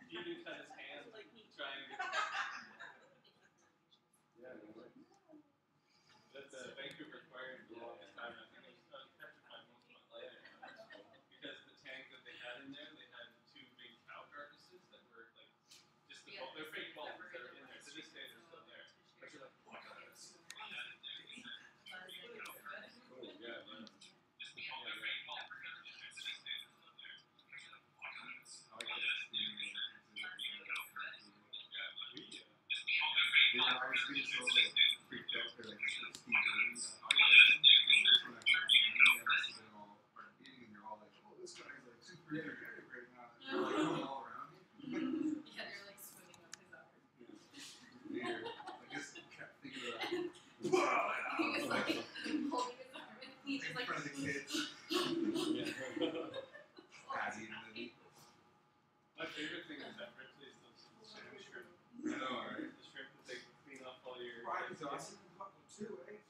He even cut his hand like me. trying to. Yeah, that Vancouver acquired for the longest time. I think it was kept for 5 months later. Because the tank that they had in there, they had 2 big cow carcasses that were like just they're fake bones that are in there. To this day, they're still there. But you're like, oh my god, that's oh yeah, man. Just the fake bones. They were always being so freaked out. They're like, this is Steve Davis. And they're all like, oh, this guy's like super energetic right now. They're like going all around me. Yeah, they're like swimming up his arm. Weird. I just kept thinking of that. He was like holding his arm and he's just like in front of the kids. Abby and Lily. My favorite thing is that Ripley's those shrimp. I know, right? The shrimp that they clean off all your. Brian Dawson and Buckle too, eh?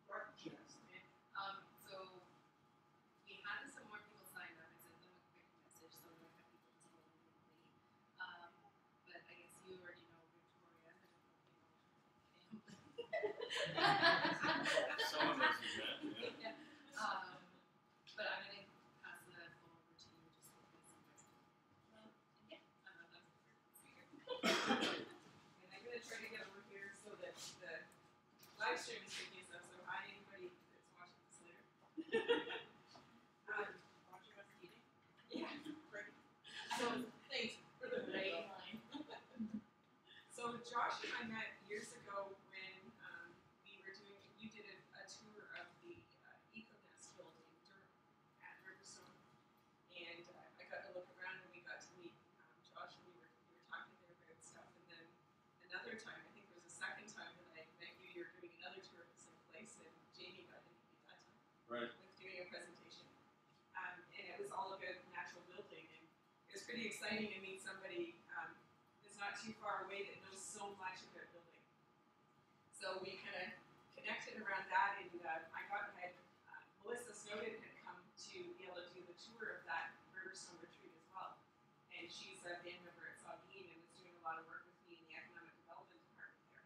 Brian Chest. So we had some more people signed up. I sent them a quick message so we don't have people just rolling in late. But I guess you already know Victoria. Someone knows who's that, yeah. But I'm going to pass the phone over to you just in case you guys do. Yeah, that's the And I'm going to try to get over here so that the live stream is picking us up. So hi, anybody that's watching this later. Watching us eating? Yeah, right. So thanks for the right line. So Josh and I met years ago when we were doing, you did a tour of the EcoNest building at Riverstone, and I got to look around and we got to meet Josh and we were talking there about stuff, and then another time, I think there was a second time that I met you, you were doing another tour of the same place, and Jamie got to meet you that time. Right. With doing a presentation. And it was all about natural building, and it was pretty exciting to meet somebody that's not too far away that knows so much about building. So we kind of connected around that, and Melissa Snowden had come to be able to do the tour of that Riverstone retreat as well. And she's a band member at Sabine and is doing a lot of work with me in the economic development department there.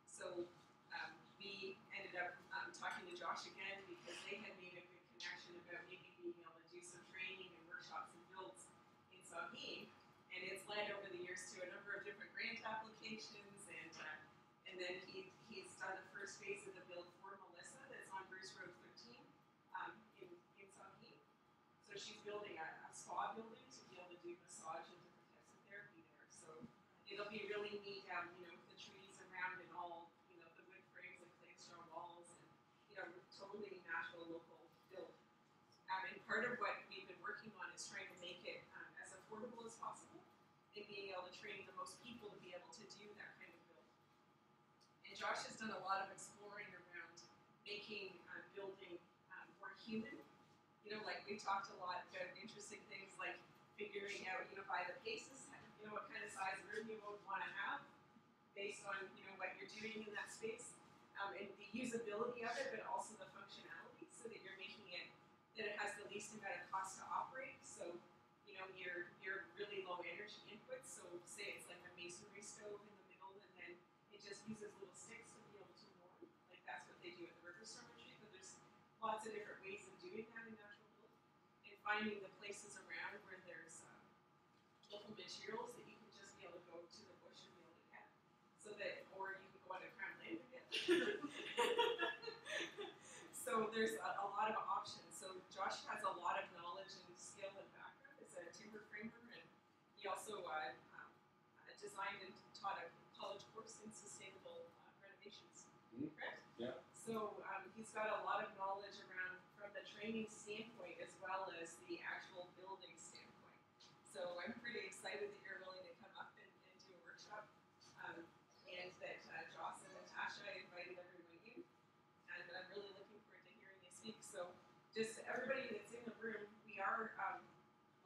So we ended up talking to Josh again because they had made a good connection about maybe being able to do some training and workshops and builds in Sabine. And it's led over the years to a number of different grant applications, and then he's done the first phase of the build for Melissa that's on Bruce Road 13 in Sabine. So she's building a spa building to be able to do massage and different types of therapy there. So it'll be really neat, with the trees around and all, the wood frames and clay straw walls and, totally natural local build. And part of what we've been working on is trying to make it as affordable as possible and being able to train the most people to be able to do that kind of build. And Josh has done a lot of exploring around making building more human. Like we talked a lot about interesting things like figuring out, by the paces, what kind of size room you would want to have based on, what you're doing in that space. And the usability of it, but also the functionality so that you're making it, that it has the least amount of cost to operate. So, you're really low energy input. So say it's like a masonry stove in the middle and then it just uses little sticks to be able to warm. Like that's what they do at the Riverstone retreat, but there's lots of different ways of doing that in natural build. And finding the places around where there's local materials that you can just be able to go to the bush and be able to get. So that, or you can go on a crown land and get. So there's a lot of options. So Josh has a lot of knowledge and skill and background as a timber framer, and he also designed and taught a college course in sustainable renovations. Correct? Yeah. So he's got a lot of knowledge around from the training standpoint as well as the actual building standpoint. So I'm pretty excited that you're willing to come up and do a workshop, and that Joss and Natasha invited everyone in, and I'm really looking forward to hearing you speak. So just everybody that's in the room, we are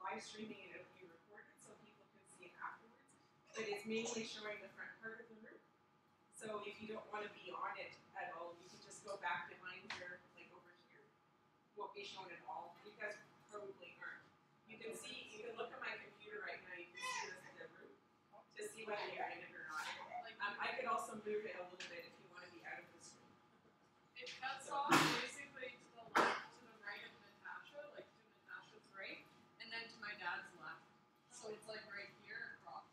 live streaming and it'll be recorded so people can see it afterwards, but it's mainly showing the front part of the room. So if you don't want to be on it at all, you can just go back behind here, like over here. Won't be shown at all. You guys probably aren't. You can see, you can look at my computer right now, you can whether you're in it or not. I could also move it a little bit if you want to be out of this room. It cuts off basically to the left, to the right of Natasha, like to Natasha's right, and then to my dad's left. So it's like right here across.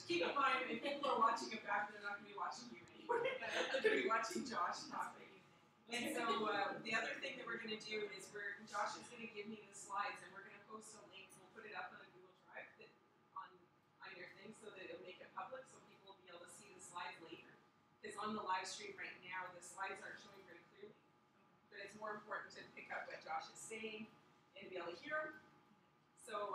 Keep in mind, if people are watching it back, they're not going to be watching you anymore. They're going to be watching Josh talking. And so the other thing that we're going to do is Josh is going to give me the slides, and we're going to post a link. We'll put it up on a Google Drive on your thing so that it'll make it public, so people will be able to see the slides later. Because on the live stream right now, the slides aren't showing very clearly. But it's more important to pick up what Josh is saying and be able to hear him. So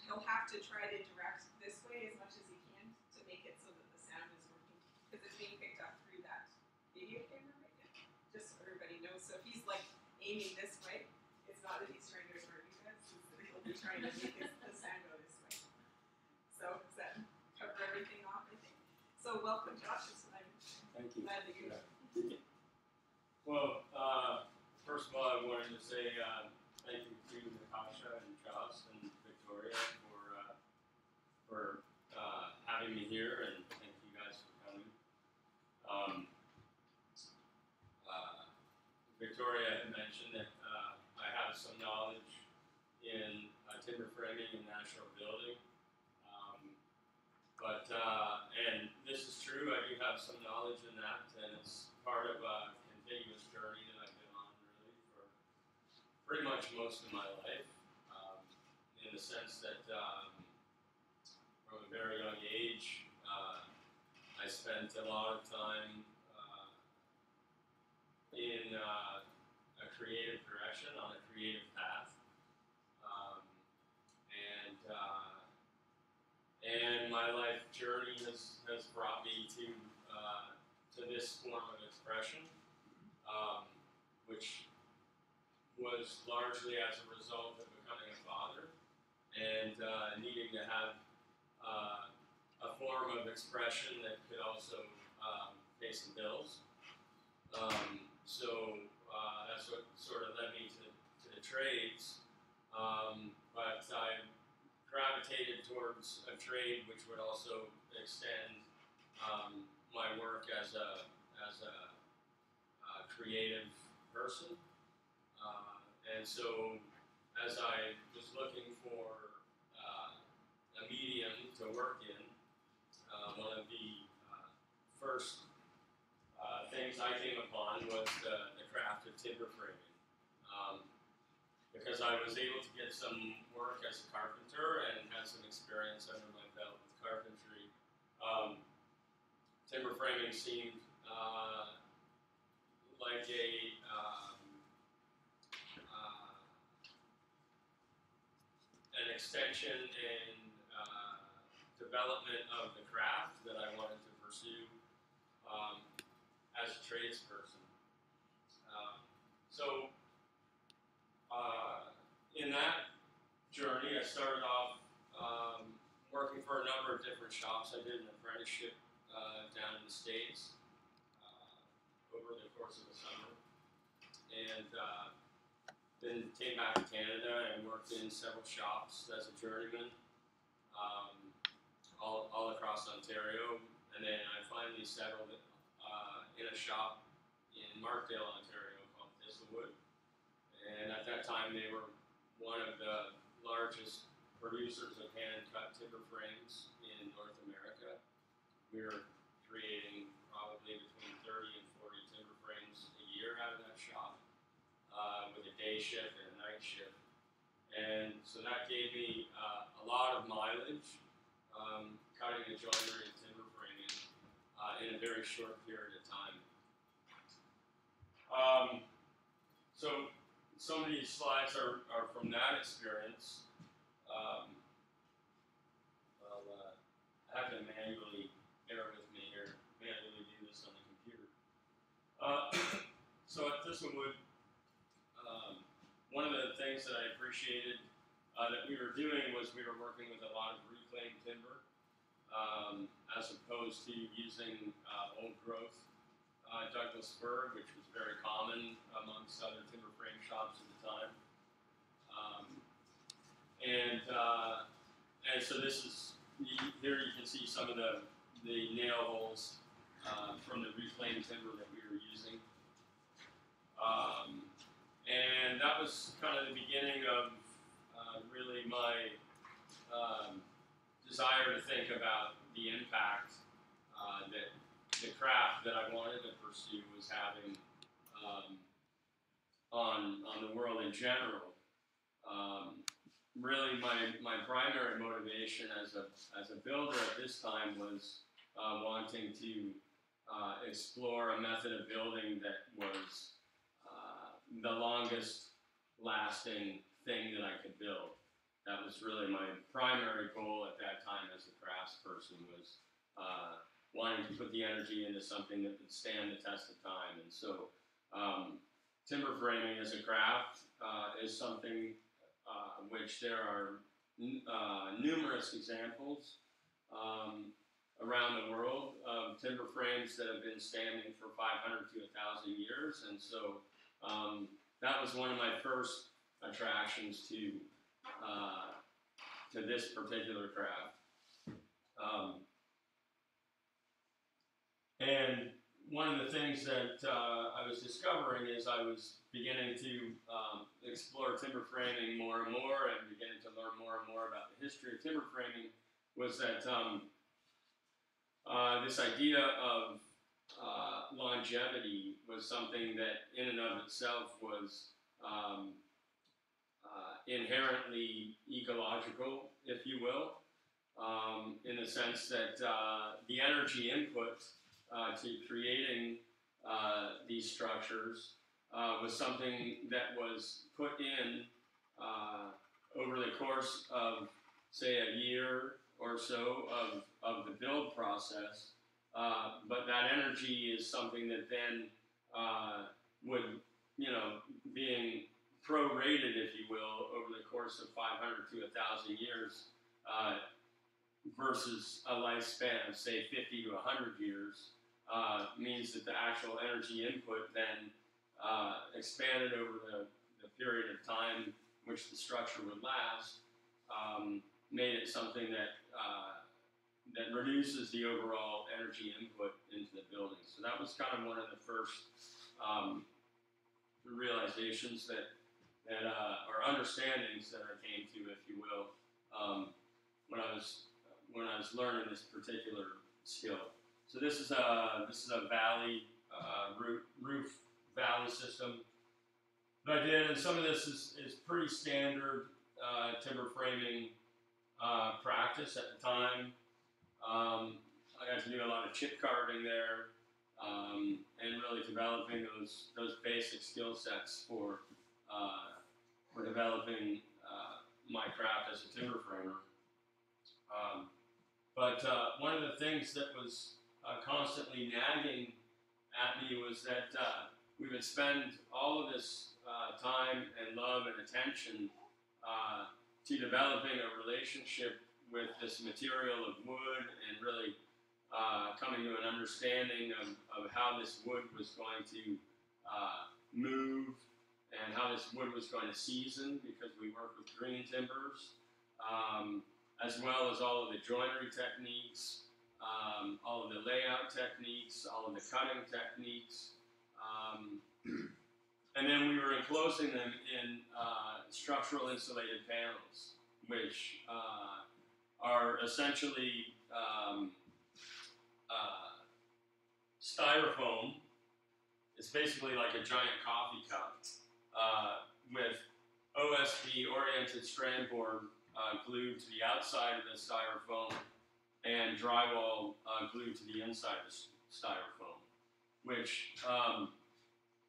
he'll have to try to direct this way as much as he can to make it so that the sound is working. Because it's being picked up through that video camera right now. Just so everybody knows. So if he's like aiming this way, it's not that he's trying to hurt you guys, it's that he'll be trying to make the sound go this way. So does that cover everything off, I think? So welcome, Josh. I'm Thank you. glad that you're Yeah. Well, first of all, I wanted to say thank you to Natasha and Joss and Victoria for having me here, and thank you guys for coming. Victoria had mentioned that I have some knowledge in timber framing and national building, and this is true. I do have some knowledge in that, and it's part of a continuous journey that I've been on really for pretty much most of my life, in the sense that from a very young age, I spent a lot of time in a creative direction, on a creative path, and my life journey has brought me to this form of expression, which was largely as a result of becoming a father and needing to have a form of expression that could also pay some bills. So that's what sort of led me to the trades, but I gravitated towards a trade which would also extend my work as a creative person, and so as I was looking for a medium to work in, one of the first things I came upon was the craft of timber framing. Because I was able to get some work as a carpenter and had some experience under my belt with carpentry, timber framing seemed like an extension and development of the craft that I wanted to pursue as a tradesperson. So in that journey, I started off working for a number of different shops. I did an apprenticeship down in the States over the course of the summer, and then came back to Canada and worked in several shops as a journeyman all across Ontario, and then I finally settled in a shop in Markdale, Ontario called Thistlewood, and at that time they were one of the largest producers of hand-cut timber frames in North America. We were creating probably between 30 and 40 timber frames a year out of that shop, with a day shift and a night shift. And so that gave me a lot of mileage, cutting the joinery and timber framing in a very short period of time. So some of these slides are from that experience. I have to manually, bear with me here, manually do this on the computer. So at Thistlewood, one of the things that I appreciated that we were doing was we were working with a lot of reclaimed timber, as opposed to using old growth Douglas fir, which was very common amongst other timber frame shops at the time. and so this is, here you can see some of the nail holes from the reclaimed timber that we were using. And that was kind of the beginning of really my desire to think about the impact that the craft that I wanted to pursue was having on the world in general. Really, my primary motivation as a builder at this time was wanting to explore a method of building that was the longest lasting thing that I could build. That was really my primary goal at that time as a craftsperson, was wanting to put the energy into something that would stand the test of time. And so timber framing as a craft is something which there are numerous examples around the world of timber frames that have been standing for 500 to 1,000 years. And so that was one of my first attractions to this particular craft. And one of the things that I was discovering as I was beginning to explore timber framing more and more, and beginning to learn more and more about the history of timber framing, was that this idea of longevity was something that in and of itself was inherently ecological, if you will, in the sense that the energy input to creating these structures was something that was put in over the course of, say, a year or so of the build process, but that energy is something that then would, being prorated, if you will, over the course of 500 to 1,000 years, versus a lifespan of, say, 50 to 100 years, means that the actual energy input then expanded over the period of time which the structure would last, made it something that that reduces the overall energy input into the building. So that was kind of one of the first realizations that or understandings that I came to, if you will, when I was learning this particular skill. So this is a valley roof valley system that I did, and some of this is pretty standard timber framing practice at the time. I got to do a lot of chip carving there, and really developing those basic skill sets for developing my craft as a timber framer. But one of the things that was constantly nagging at me was that we would spend all of this time and love and attention to developing a relationship with this material of wood, and really coming to an understanding of how this wood was going to move, and how this wood was going to season, because we work with green timbers, as well as all of the joinery techniques, all of the layout techniques, all of the cutting techniques, and then we were enclosing them in structural insulated panels, which are essentially styrofoam. It's basically like a giant coffee cup with OSB, oriented strand board, glued to the outside of the styrofoam, and drywall glued to the inside of the styrofoam, which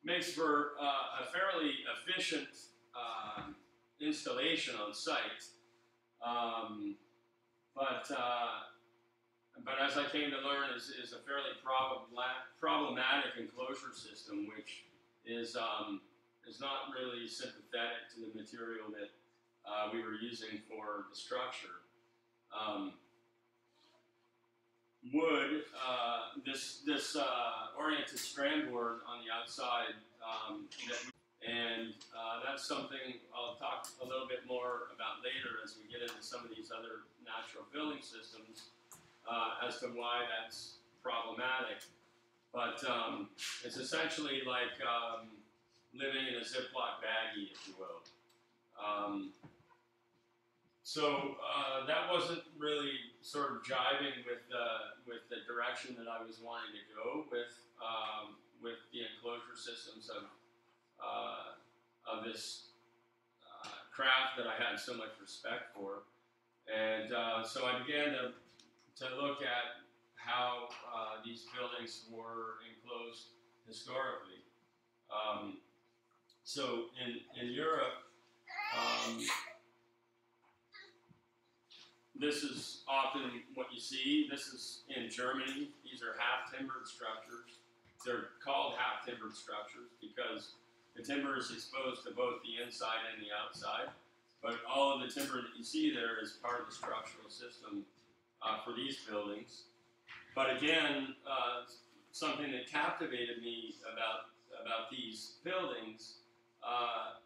makes for a fairly efficient installation on site. But as I came to learn, is a fairly problematic enclosure system, which is not really sympathetic to the material that we were using for the structure. Wood, this oriented strand board on the outside, And that's something I'll talk a little bit more about later as we get into some of these other natural building systems as to why that's problematic. But it's essentially like living in a Ziploc baggie, if you will. So that wasn't really sort of jiving with the direction that I was wanting to go with the enclosure systems of this craft that I had so much respect for. And so I began to look at how these buildings were enclosed historically. So in Europe, this is often what you see. This is in Germany. These are half-timbered structures. They're called half-timbered structures because the timber is exposed to both the inside and the outside. But all of the timber that you see there is part of the structural system for these buildings. But again, something that captivated me about these buildings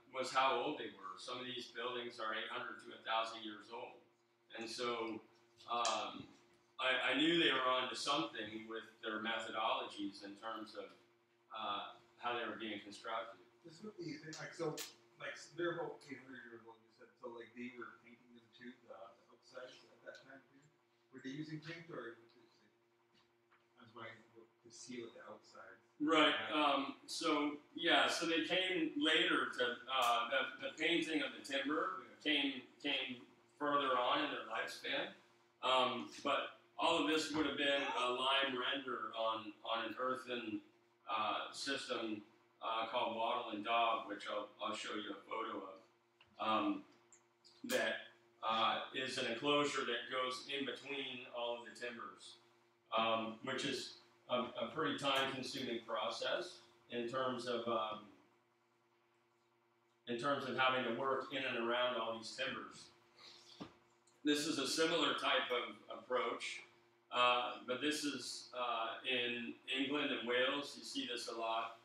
was how old they were. Some of these buildings are 800 to 1,000 years old. And so I knew they were onto something with their methodologies in terms of how they were being constructed. This would be like so, like they're about 800 years old. You said so, like they were painting them too, the outside at that time too. Were they using paint or was it, I was wondering to seal the outside? Right. So yeah. So they came later to the painting of the timber came further on in their lifespan. But all of this would have been a lime render on an earthen system called wattle and daub, which I'll show you a photo of. That is an enclosure that goes in between all of the timbers, which is a pretty time-consuming process in terms of having to work in and around all these timbers. This is a similar type of approach, but this is in England and Wales. You see this a lot,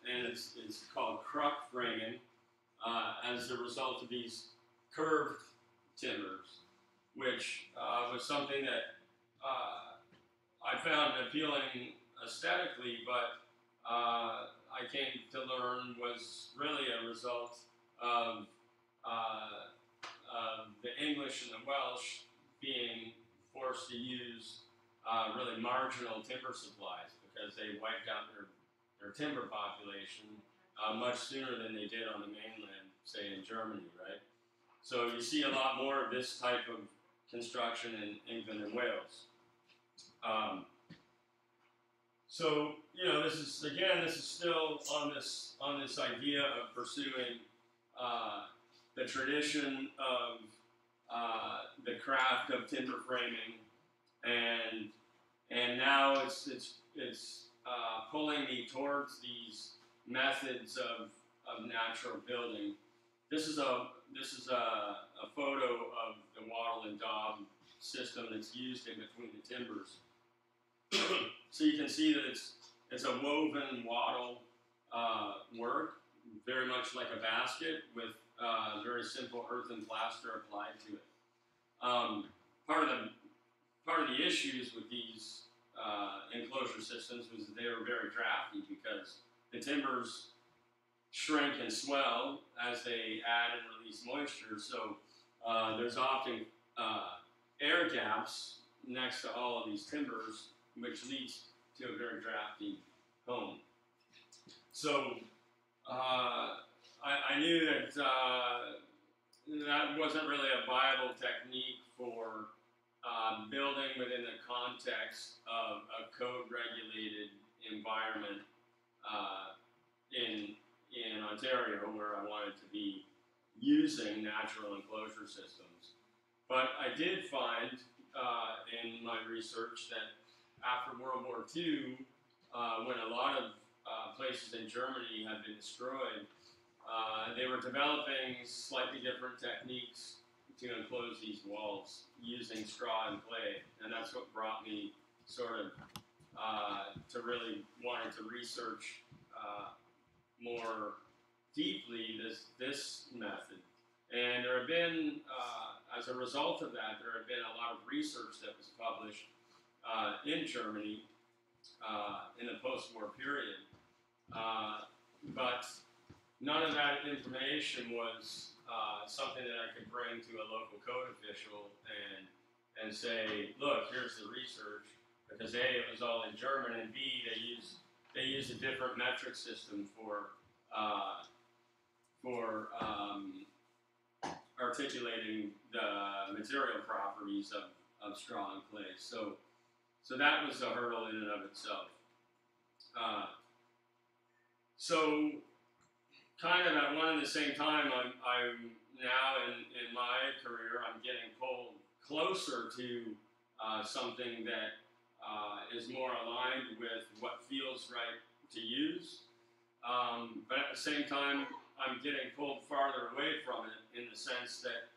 and it's called cruck framing as a result of these curved timbers, which was something that I found appealing aesthetically, but I came to learn was really a result of the English and the Welsh being forced to use really marginal timber supplies because they wiped out their timber population much sooner than they did on the mainland, say in Germany, right? So you see a lot more of this type of construction in England and Wales. So this is still on this idea of pursuing the tradition of the craft of timber framing, and now it's pulling me towards these methods of natural building. This is a photo of the wattle and daub system that's used in between the timbers. So you can see that it's a woven wattle work, very much like a basket with very simple earthen plaster applied to it. Part of the issues with these enclosure systems was that they were very drafty because the timbers shrink and swell as they add and release moisture. So there's often air gaps next to all of these timbers, which leads to a very drafty home. So I knew that that wasn't really a viable technique for building within the context of a code-regulated environment in Ontario, where I wanted to be using natural enclosure systems. But I did find in my research that after World War II, when a lot of places in Germany had been destroyed, they were developing slightly different techniques to enclose these walls using straw and clay, and that's what brought me sort of to really wanting to research more deeply this method. And there have been, as a result of that, there have been a lot of research that was published in Germany in the post-war period. But none of that information was something that I could bring to a local code official and say, look, here's the research, because A, it was all in German, and B, they use a different metric system for articulating the material properties of straw and clay. So that was a hurdle in and of itself. So kind of at one and the same time, I'm now in my career, I'm getting pulled closer to something that is more aligned with what feels right to use. But at the same time, I'm getting pulled farther away from it in the sense that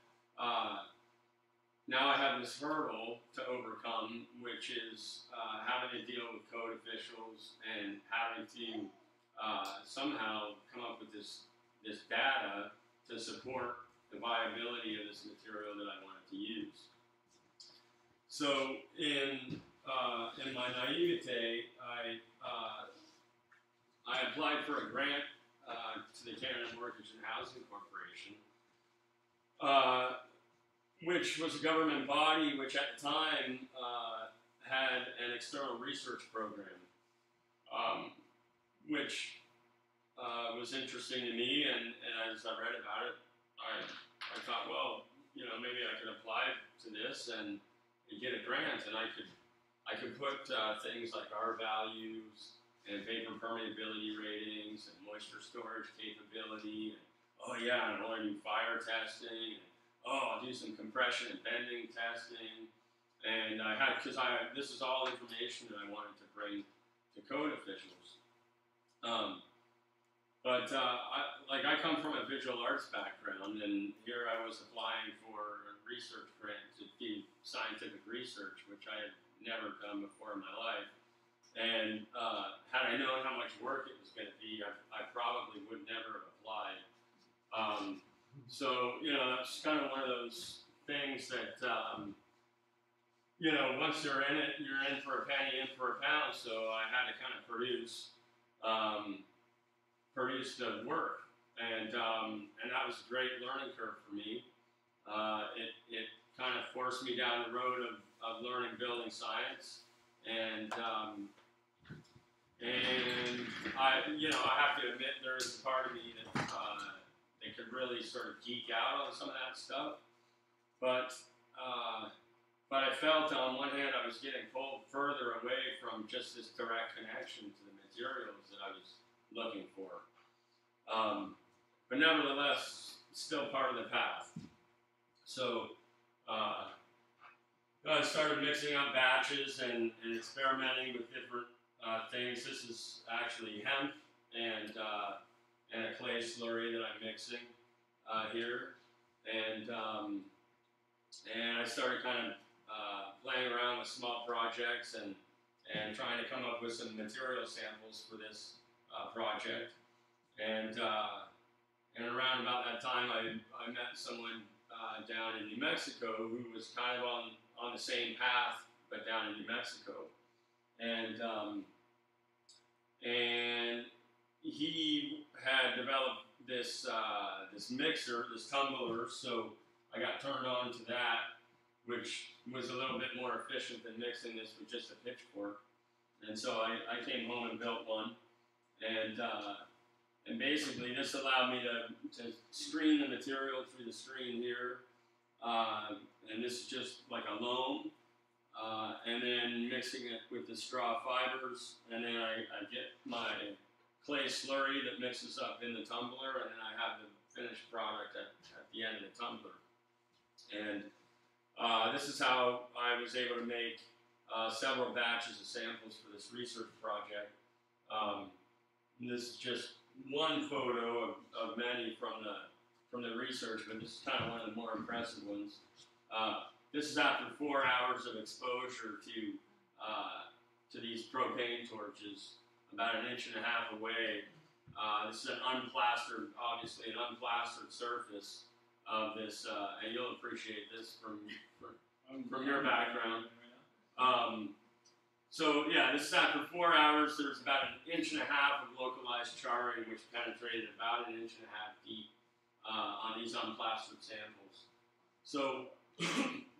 now I have this hurdle to overcome, which is having to deal with code officials and having to somehow come up with this data to support the viability of this material that I wanted to use. So in my naivete, I applied for a grant to the Canada Mortgage and Housing Corporation, which was a government body which at the time had an external research program, which was interesting to me, and as I read about it, I thought, well, maybe I could apply to this and get a grant, and I could put things like R values and vapor permeability ratings and moisture storage capability, and and I'll do fire testing, and I'll do some compression and bending testing, and this is all information that I wanted to bring to code officials. But I come from a visual arts background, and here I was applying for a research grant to do scientific research, which I had never done before in my life. And had I known how much work it was going to be, I probably would never have applied. So that's kind of one of those things that once you're in it, you're in for a penny, in for a pound. So I had to kind of produce the work, and that was a great learning curve for me. It kind of forced me down the road of learning building science, and I have to admit there is a part of me that could really sort of geek out on some of that stuff, but I felt on one hand I was getting pulled further away from just this direct connection to the materials that I was looking for. But nevertheless, still part of the path. So I started mixing up batches and experimenting with different things. This is actually hemp and a clay slurry that I'm mixing here. And I started kind of playing around with small projects and trying to come up with some material samples for this project. And around about that time, I met someone down in New Mexico who was kind of on the same path, but down in New Mexico. And he had developed this mixer, this tumbler, so I got turned on to that, which was a little bit more efficient than mixing this with just a pitchfork. And so I came home and built one, and basically this allowed me to screen the material through the screen here, and this is just like a loam, and then mixing it with the straw fibers, and then I get my clay slurry that mixes up in the tumbler, and then I have the finished product at the end of the tumbler. And this is how I was able to make several batches of samples for this research project. This is just one photo of many from the research, but this is kind of one of the more impressive ones. This is after 4 hours of exposure to these propane torches, about 1.5 inches away. This is an unplastered, obviously an unplastered surface of this, and you'll appreciate this from your background. So yeah, this is after 4 hours. There's about 1.5 inches of localized charring, which penetrated about 1.5 inches deep on these unplastered samples. So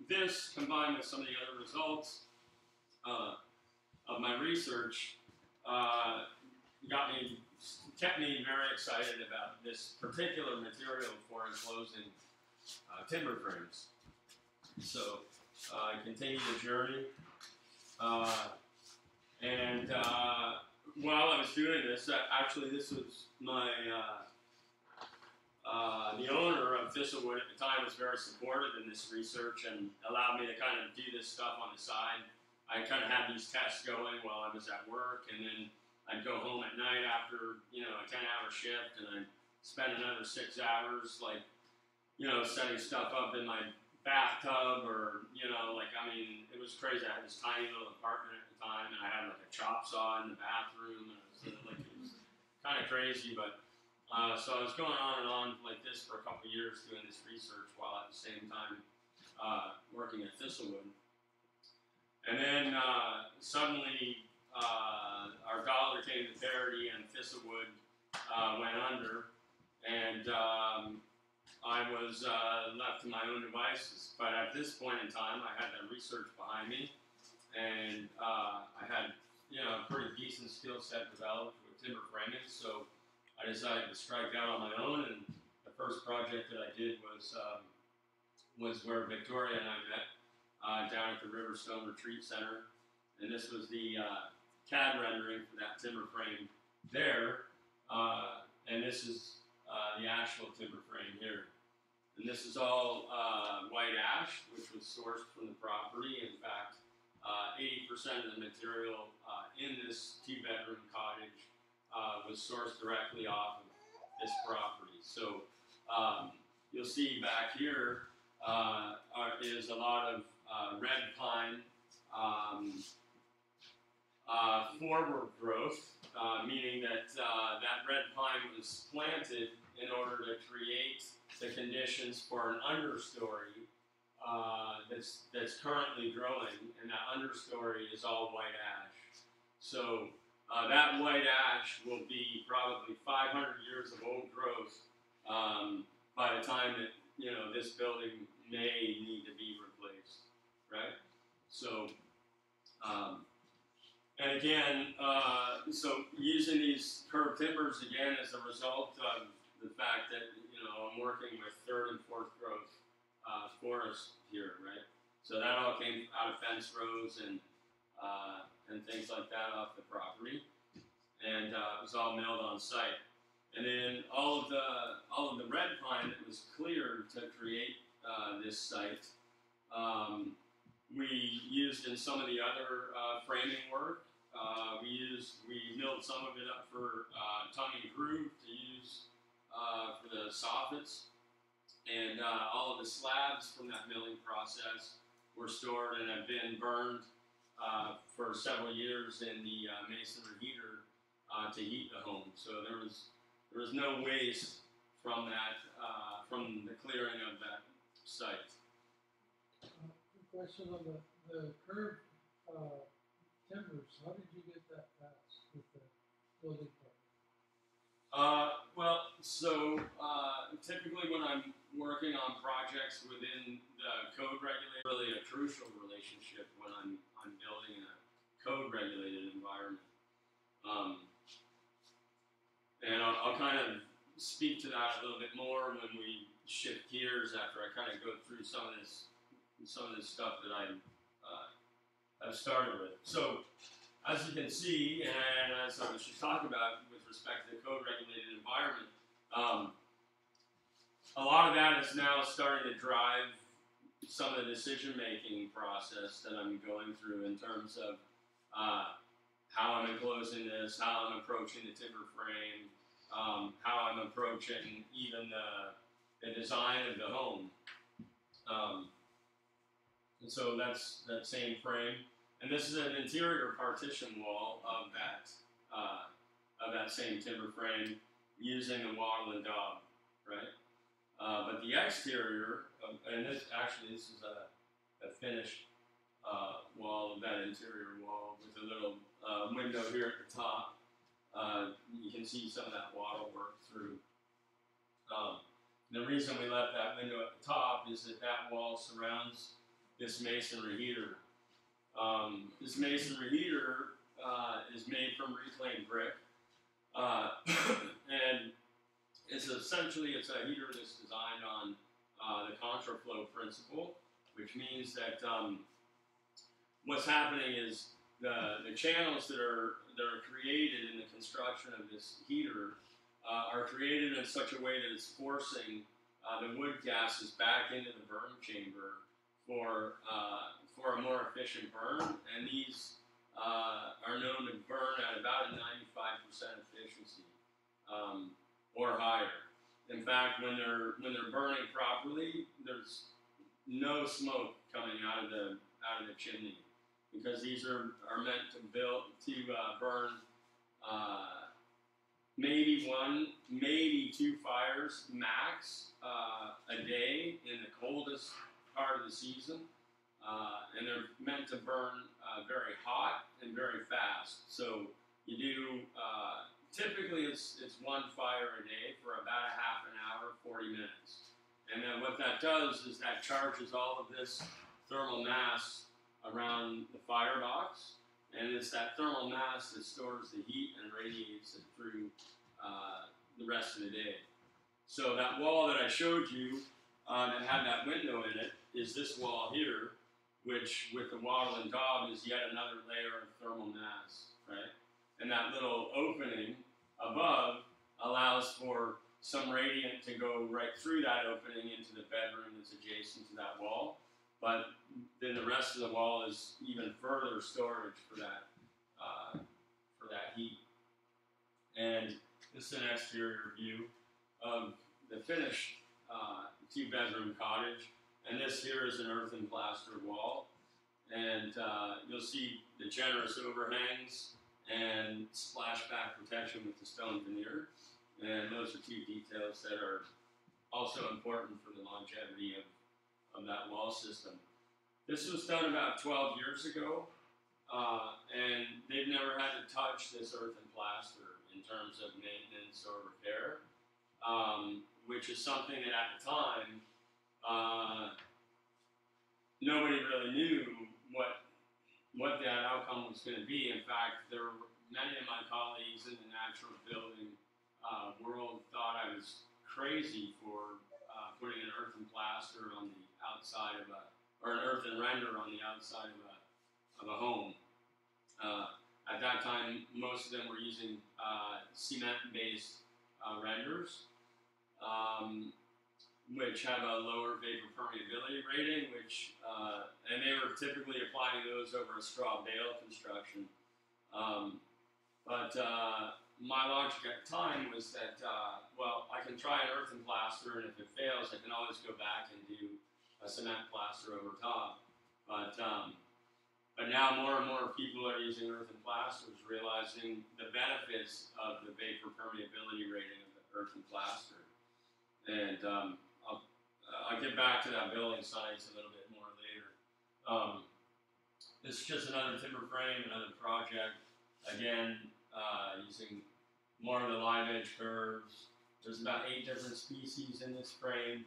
this, combined with some of the other results of my research, kept me very excited about this particular material for enclosing timber frames. So I continued the journey. While I was doing this, actually this was my, the owner of Thistlewood at the time was very supportive in this research and allowed me to kind of do this stuff on the side. I kind of had these tests going while I was at work, and then I'd go home at night after, a 10-hour shift, and I'd spend another 6 hours, setting stuff up in my bathtub, or, it was crazy. I had this tiny little apartment at the time, and I had a chop saw in the bathroom, and it was kind of crazy, but, so I was going on and on like this for a couple of years doing this research while at the same time working at Thistlewood. And then suddenly, our dollar came to parity and Thistlewood went under, and I was left to my own devices. But at this point in time, I had that research behind me, and I had a pretty decent skill set developed with timber framing. So I decided to strike out on my own, and the first project that I did was where Victoria and I met down at the Riverstone Retreat Center, and this was the CAD rendering for that timber frame there, and this is the actual timber frame here. And this is all white ash, which was sourced from the property. In fact, 80% of the material in this two-bedroom cottage was sourced directly off of this property. So you'll see back here is a lot of red pine forward growth, meaning that that red pine was planted in order to create the conditions for an understory that's currently growing, and that understory is all white ash. So that white ash will be probably 500 years of old growth by the time that this building may need to be replaced, right? So, and again, so using these curved timbers again as a result of the fact that I'm working with 3rd and 4th growth forest here, right? So that all came out of fence rows and things like that off the property, and it was all milled on site. And then all of the red pine that was cleared to create this site, we used in some of the other framing work. We milled some of it up for tongue and groove to use for the soffits, and all of the slabs from that milling process were stored and have been burned for several years in the masonry heater to heat the home. So there was no waste from that from the clearing of that site. Question on the curved timbers. How did you get that passed with the building permit? Well, so typically when I'm working on projects within the code regulated, really a crucial relationship when I'm building in a code regulated environment. And I'll kind of speak to that a little bit more when we shift gears after I kind of go through some of this stuff that I've started with. So, as you can see, and as I was just talking about with respect to the code-regulated environment, a lot of that is now starting to drive some of the decision-making process that I'm going through in terms of how I'm enclosing this, how I'm approaching the timber frame, how I'm approaching even the design of the home. And so that's that same frame. And this is an interior partition wall of that same timber frame. using the wattle and daub, right? But the exterior, and this is a finished wall of that interior wall with a little window here at the top. You can see some of that wattle work through. The reason we left that window at the top is that that wall surrounds this masonry heater. This masonry heater is made from reclaimed brick, and it's a heater that's designed on the contraflow principle, which means that what's happening is the channels that are created in the construction of this heater are created in such a way that it's forcing the wood gases back into the burn chamber for a more efficient burn, and these are known to burn at about a 95% efficiency or higher. In fact, when they're burning properly, there's no smoke coming out of the chimney, because these are meant to burn maybe one, maybe two fires max a day in the coldest part of the season, and they're meant to burn very hot and very fast. So you do typically it's one fire a day for about a half an hour, 40 minutes, and then what that does is that charges all of this thermal mass around the firebox, and it's that thermal mass that stores the heat and radiates it through the rest of the day. So that wall that I showed you that had that window in it is this wall here, which with the wattle and daub is yet another layer of thermal mass, right? And that little opening above allows for some radiant to go right through that opening into the bedroom that's adjacent to that wall. But then the rest of the wall is even further storage for that heat. And this is an exterior view of the finished two-bedroom cottage. And this here is an earthen plaster wall. And you'll see the generous overhangs and splashback protection with the stone veneer. And those are two details that are also important for the longevity of that wall system. This was done about 12 years ago, and they've never had to touch this earthen plaster in terms of maintenance or repair, which is something that at the time, nobody really knew what that outcome was going to be. In fact, there were many of my colleagues in the natural building world thought I was crazy for putting an earthen plaster on the outside or an earthen render on the outside of a home. At that time, most of them were using cement-based renders, which have a lower vapor permeability rating, and they were typically applying those over a straw bale construction. But my logic at the time was that, well, I can try an earthen plaster, and if it fails, I can always go back and do a cement plaster over top. But now more and more people are using earthen plasters, realizing the benefits of the vapor permeability rating of the earthen plaster. And I'll get back to that building sites a little bit more later. This is just another timber frame, another project. Again, using more of the live edge curves. There's about 8 different species in this frame,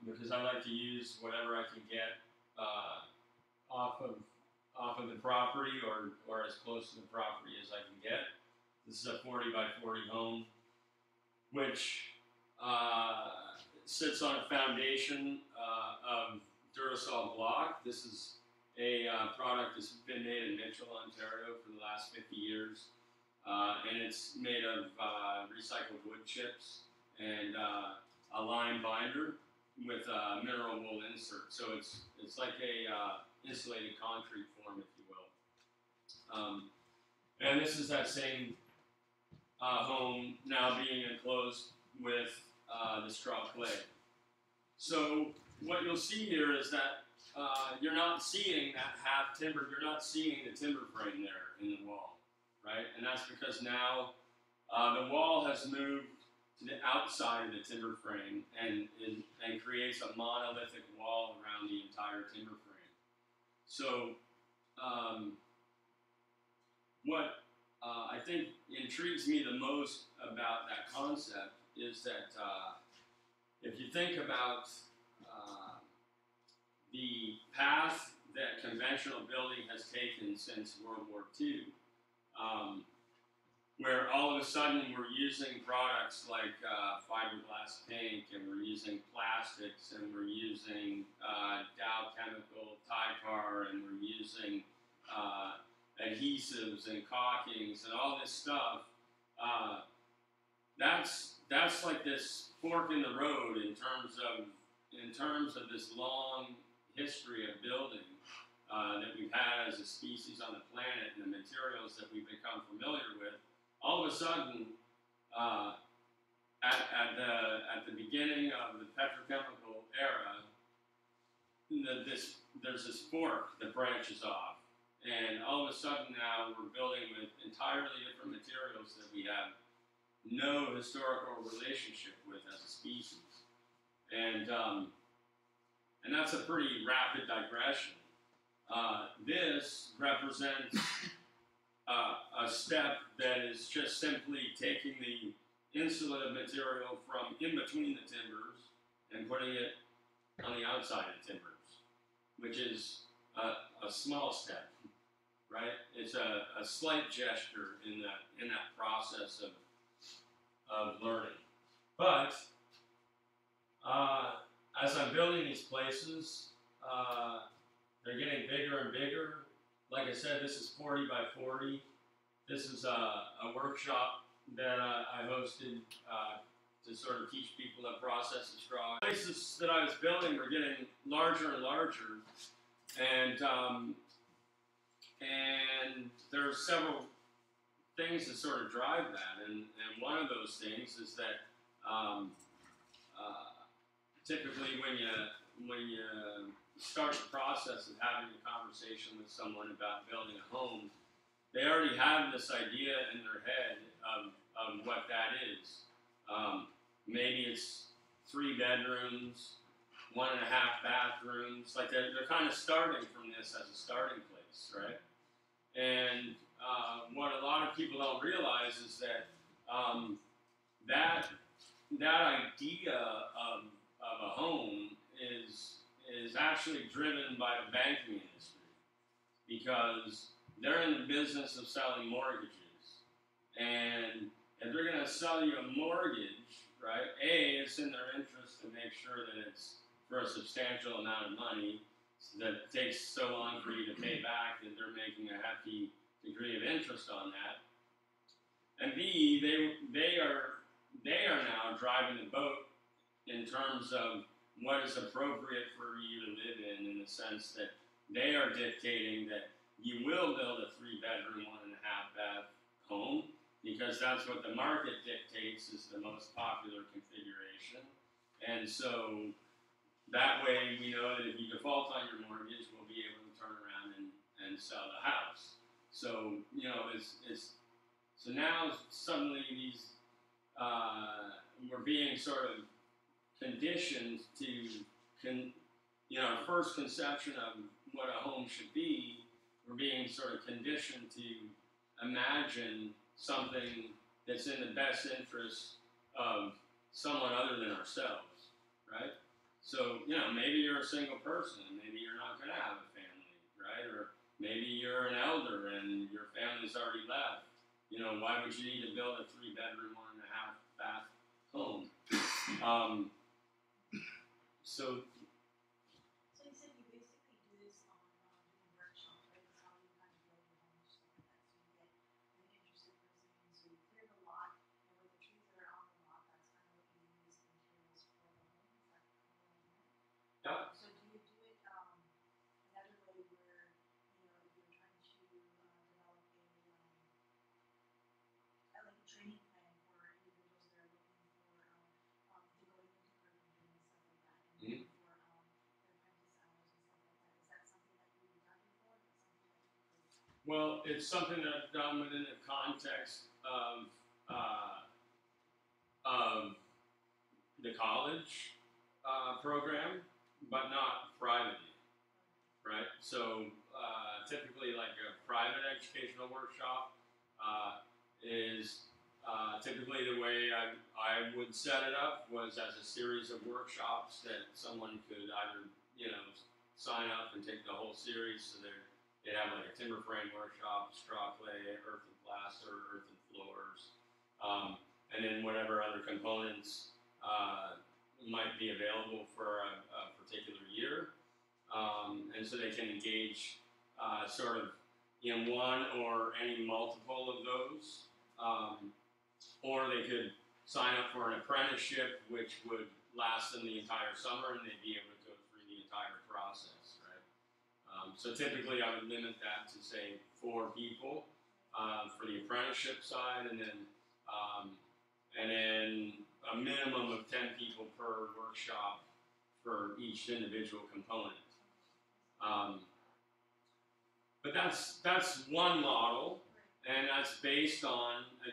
because I like to use whatever I can get off of the property or as close to the property as I can get. This is a 40 by 40 home, which sits on a foundation of Durasol block. This is a product that's been made in Mitchell, Ontario for the last 50 years. And it's made of recycled wood chips and a lime binder with mineral wool insert. So it's like a insulated concrete form, if you will. And this is that same home now being enclosed with the straw clay. So what you'll see here is that you're not seeing that half timber, you're not seeing the timber frame there in the wall, right? And that's because now The wall has moved to the outside of the timber frame and creates a monolithic wall around the entire timber frame. So what I think intrigues me the most about that concept is that if you think about the path that conventional building has taken since World War II, where all of a sudden we're using products like fiberglass paint, and we're using plastics, and we're using Dow Chemical Tycar, and we're using adhesives and caulkings and all this stuff. That's like this fork in the road in terms of this long history of building that we've had as a species on the planet, and the materials that we've become familiar with. All of a sudden, at the beginning of the petrochemical era, there's this fork that branches off, and all of a sudden now we're building with entirely different materials that we have no historical relationship with as a species, and that's a pretty rapid digression. This represents a step that is just simply taking the insulative material from in between the timbers and putting it on the outside of the timbers, which is a small step, right? It's a slight gesture in that process of learning. But as I'm building these places, they're getting bigger and bigger. Like I said, this is 40 by 40. This is a workshop that I hosted to sort of teach people the process of straw. The places that I was building were getting larger and larger, and there are several things that sort of drive that, and one of those things is that typically when you start the process of having a conversation with someone about building a home, they already have this idea in their head of what that is. Maybe it's 3 bedrooms, 1.5 bathrooms. Like they're kind of starting from this as a starting place, right? And what a lot of people don't realize is that that idea of a home is actually driven by the banking industry, because they're in the business of selling mortgages, and if they're going to sell you a mortgage, right? It's in their interest to make sure that it's for a substantial amount of money that takes so long for you to pay back that they're making a hefty degree of interest on that. And B, they are now driving the boat in terms of what is appropriate for you to live in the sense that they are dictating that you will build a 3-bedroom, 1.5 bath home, because that's what the market dictates is the most popular configuration. And so that way we know that if you default on your mortgage, we'll be able to turn around and sell the house. So, you know, so now suddenly these, we're being sort of conditioned to, our first conception of what a home should be, we're being sort of conditioned to imagine something that's in the best interest of someone other than ourselves, right? So, maybe you're a single person, and maybe you're not going to have a family, right? Or maybe you're an elder and your family's already left. Why would you need to build a 3-bedroom, 1.5 bath home? So you said you basically do this on doing workshops, right? That's how you kind of build your home stuff like that. So you get an interested person in, so you clear the lot, and with the trees that are on the lot, that's kind of what you use the materials for the home. Is that kind of what I meant? yeah. So do you do it another way where, if you're trying to develop like a training plan for individuals that are looking for to go into carpentry and stuff like that, and Mhm. for their apprentice hours and stuff like that. Is that something that you've done before? Or is that something that you could? Well, it's something that I've done within the context of of the college program, but not privately, right? So typically, like a private educational workshop is typically the way I would set it up was as a series of workshops that someone could either, sign up and take the whole series. So they have like a timber frame workshop, straw clay, earth and plaster, earth and floors, and then whatever other components might be available for a particular year. And so they can engage sort of in one or any multiple of those. Or they could sign up for an apprenticeship, which would last them the entire summer, and they'd be able to go through the entire process, right? So typically, I would limit that to say 4 people for the apprenticeship side, and then a minimum of 10 people per workshop for each individual component. But that's one model. And that's based on the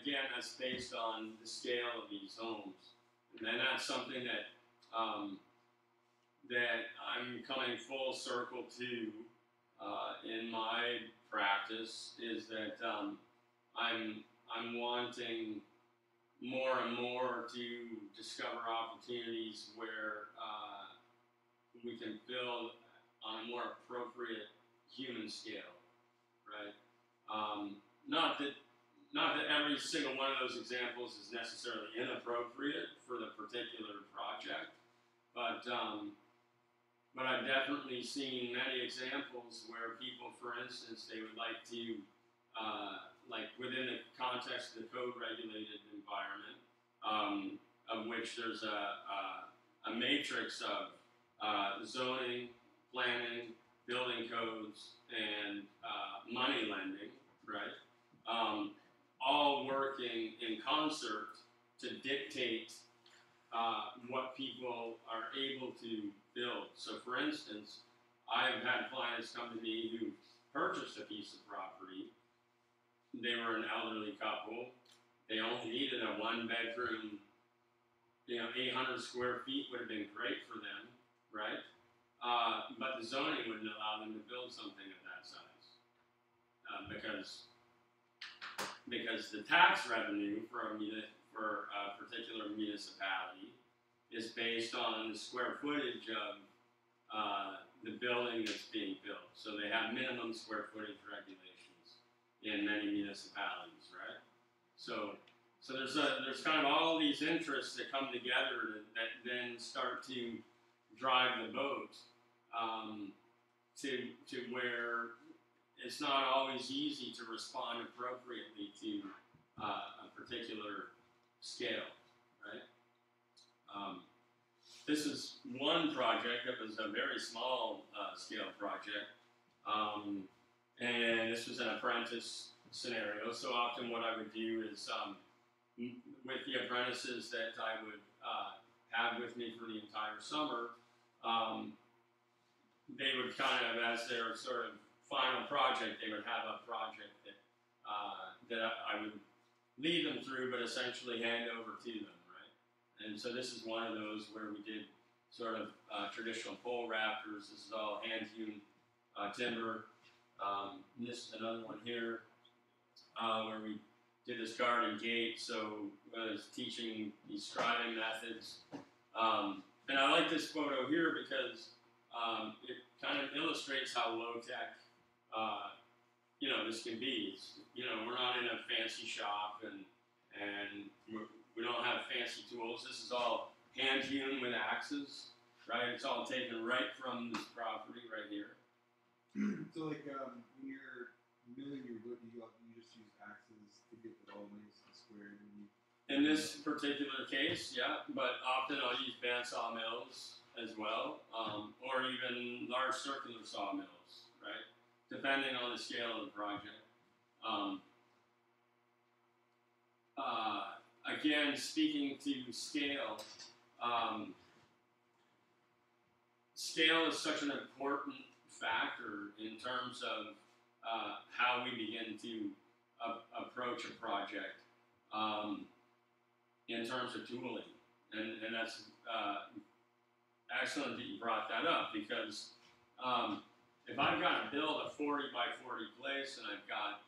scale of these homes. And then that's something that that I'm coming full circle to in my practice is that I'm wanting more and more to discover opportunities where we can build on a more appropriate human scale, right? Not that every single one of those examples is necessarily inappropriate for the particular project, but I've definitely seen many examples where people, for instance, they would like to, like within the context of the code-regulated environment, of which there's a matrix of zoning, planning, building codes, and money lending, right? All working in concert to dictate what people are able to build. So for instance, I've had clients come to me who purchased a piece of property. They were an elderly couple. They only needed a 1-bedroom, 800 square feet would have been great for them, right? But the zoning wouldn't allow them to build something of that size because the tax revenue for a particular municipality is based on the square footage of the building that's being built. So they have minimum square footage regulations in many municipalities, right? So there's kind of all these interests that come together that then start to drive the boat to where it's not always easy to respond appropriately to a particular scale, right? This is one project that was a very small scale project, and this was an apprentice scenario. So often what I would do is with the apprentices that I would have with me for the entire summer, they would kind of, as their sort of final project, they would have a project that I would lead them through, but essentially hand over to them, right? And so this is one of those where we did sort of traditional pole rafters. This is all hand-hewn timber. This is another one here where we did this garden gate. So I was teaching these scribing methods. And I like this photo here because it kind of illustrates how low-tech this can be. It's, we're not in a fancy shop and we don't have fancy tools. This is all hand-hewn with axes, right? It's all taken right from this property right here. So like when you're milling your wood, you just use axes to get it all nice and square. In this particular case, yeah, but often I'll use bandsaw mills as well, or even large circular sawmills, right? Depending on the scale of the project. Again, speaking to scale, scale is such an important factor in terms of how we begin to approach a project. in terms of tooling, and that's excellent that you brought that up, because if I've got to build a 40 by 40 place and I've got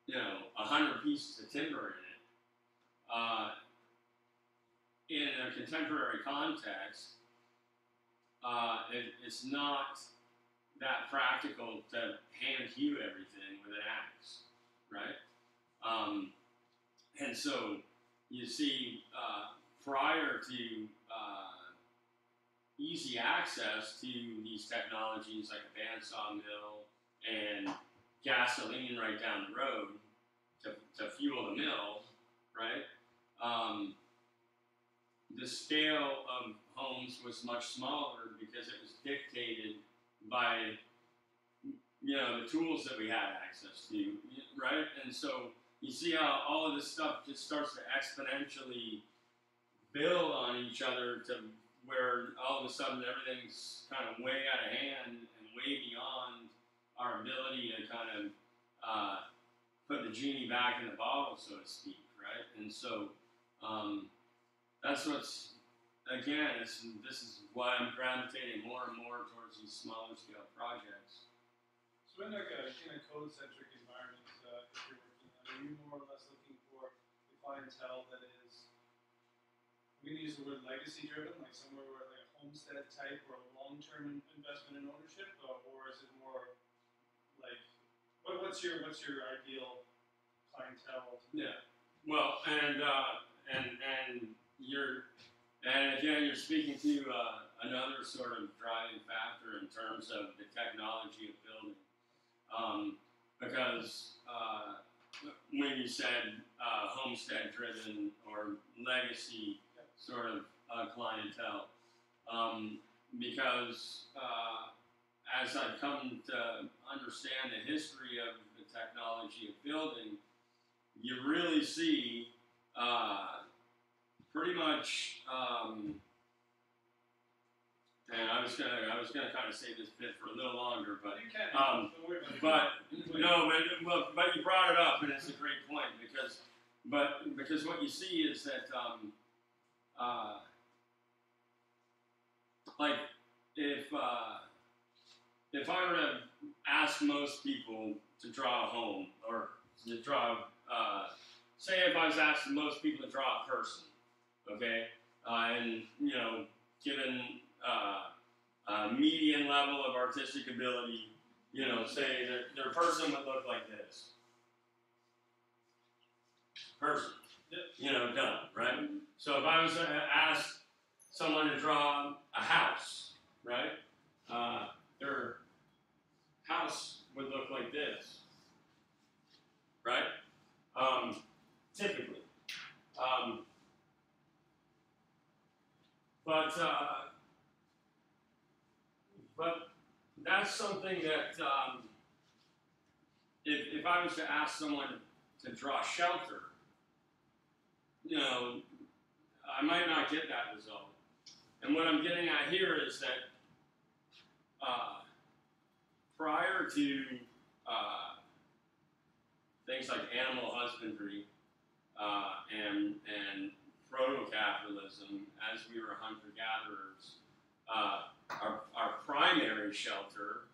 100 pieces of timber in it, in a contemporary context, it's not that practical to hand hew everything with an axe, right? And so you see, prior to easy access to these technologies like a bandsaw mill and gasoline right down the road to fuel the mill, right? The scale of homes was much smaller because it was dictated by the tools that we had access to, right? And so you see how all of this stuff just starts to exponentially build on each other to where all of a sudden everything's kind of way out of hand and way beyond our ability to kind of put the genie back in the bottle, so to speak, right? And so that's what's, again, this is why I'm gravitating more and more towards these smaller scale projects. So in a code-centric environment, if you're working on, are you more or less looking for the clientele that is, I'm going to use the word legacy-driven, like somewhere where like a homestead type or a long-term investment in ownership, or is it more like, what's your ideal clientele? Yeah. Well, and again, you're speaking to another sort of driving factor in terms of the technology of building, because when you said homestead-driven or legacy sort of clientele, because as I've come to understand the history of the technology of building, you really see pretty much, and I was gonna kind of say this bit for a little longer, but You can, don't worry about it. but you brought it up, and it's a great point, because what you see is that like if I were to ask most people to draw a home, or to draw say if I was asking most people to draw a person, okay, and given a median level of artistic ability, say their person would look like this. Person. Done, right? So if I was to ask someone to draw a house, right? Their house would look like this, right? Typically. But that's something that if I was to ask someone to draw shelter, I might not get that result. And what I'm getting at here is that prior to things like animal husbandry and proto-capitalism, as we were hunter-gatherers, our primary shelter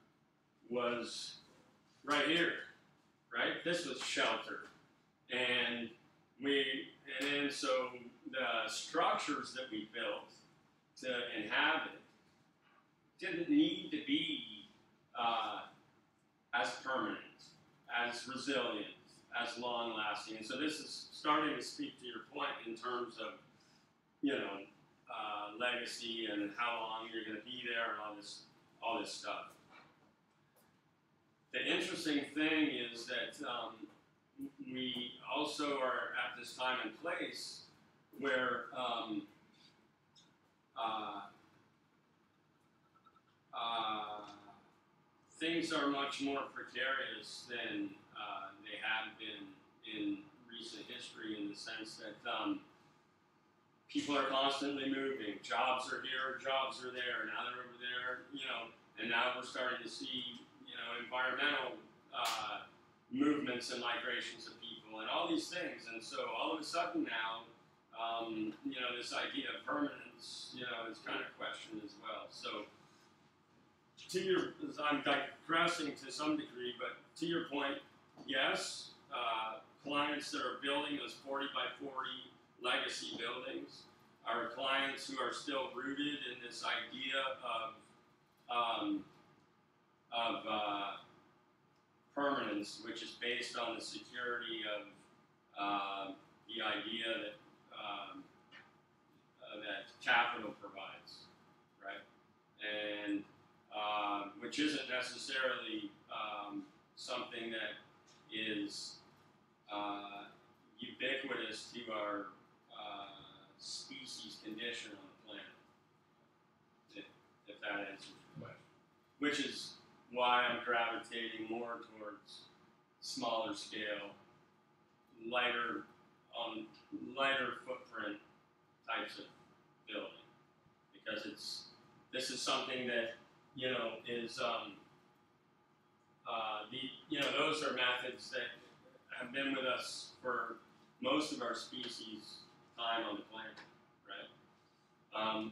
was right here, right? This was shelter, and so the structures that we built to inhabit didn't need to be as permanent, as resilient, as long-lasting. And so this is starting to speak to your point in terms of, legacy and how long you're going to be there and all this stuff. The interesting thing is that we also are at this time and place where things are much more precarious than they have been in recent history, in the sense that people are constantly moving. Jobs are here, jobs are there, now they're over there, and now we're starting to see, environmental movements and migrations of people. people, and all these things. And so all of a sudden now, this idea of permanence, is kind of questioned as well. So I'm digressing to some degree, but to your point, yes, clients that are building those 40 by 40 legacy buildings are clients who are still rooted in this idea of permanence, which is based on the security of the idea that that capital provides, right? And which isn't necessarily something that is ubiquitous to our species condition on the planet, if that answers your question. Which is why I'm gravitating more towards smaller scale, lighter footprint types of building, because this is something that is those are methods that have been with us for most of our species time on the planet, right?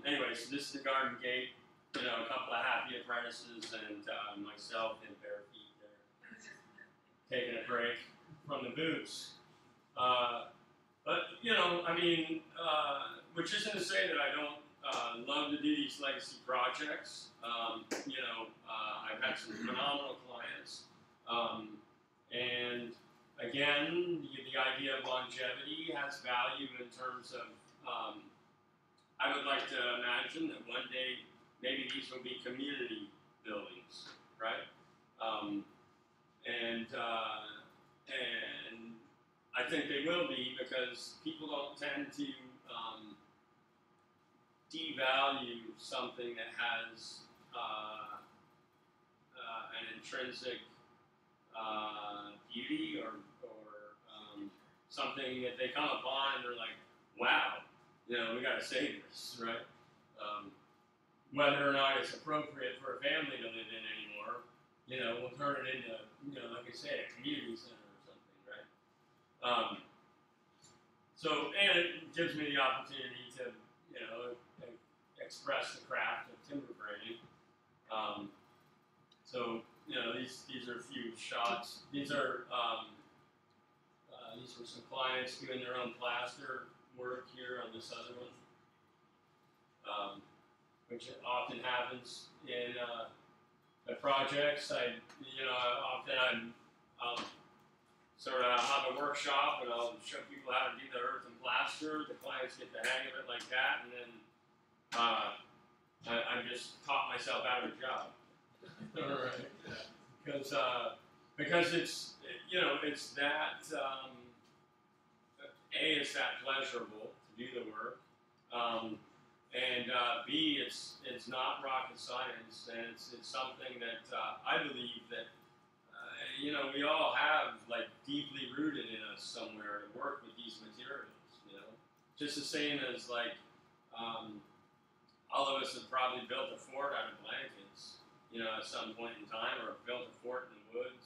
Anyway, so this is the garden gate. A couple of happy apprentices and myself in bare feet there, taking a break from the boots. Which isn't to say that I don't love to do these legacy projects. I've had some phenomenal clients. And again, the idea of longevity has value in terms of, I would like to imagine that one day maybe these will be community buildings, right? And I think they will be, because people don't tend to devalue something that has an intrinsic beauty or something that they come upon and they're like, wow, we got to save this, right? Whether or not it's appropriate for a family to live in anymore, we'll turn it into, like I say, a community center or something, right? And it gives me the opportunity to, express the craft of timber framing. These are a few shots. These were some clients doing their own plaster work here on this other one, which often happens in the projects. I'll sort of have a workshop and I'll show people how to do the earth and plaster. The clients get the hang of it like that, and then I just taught myself out of a job. All right. Because it's that it's that pleasurable to do the work, and B, it's not rocket science, and it's something that I believe that we all have like deeply rooted in us somewhere to work with these materials. Just the same as like all of us have probably built a fort out of blankets, at some point in time, or built a fort in the woods,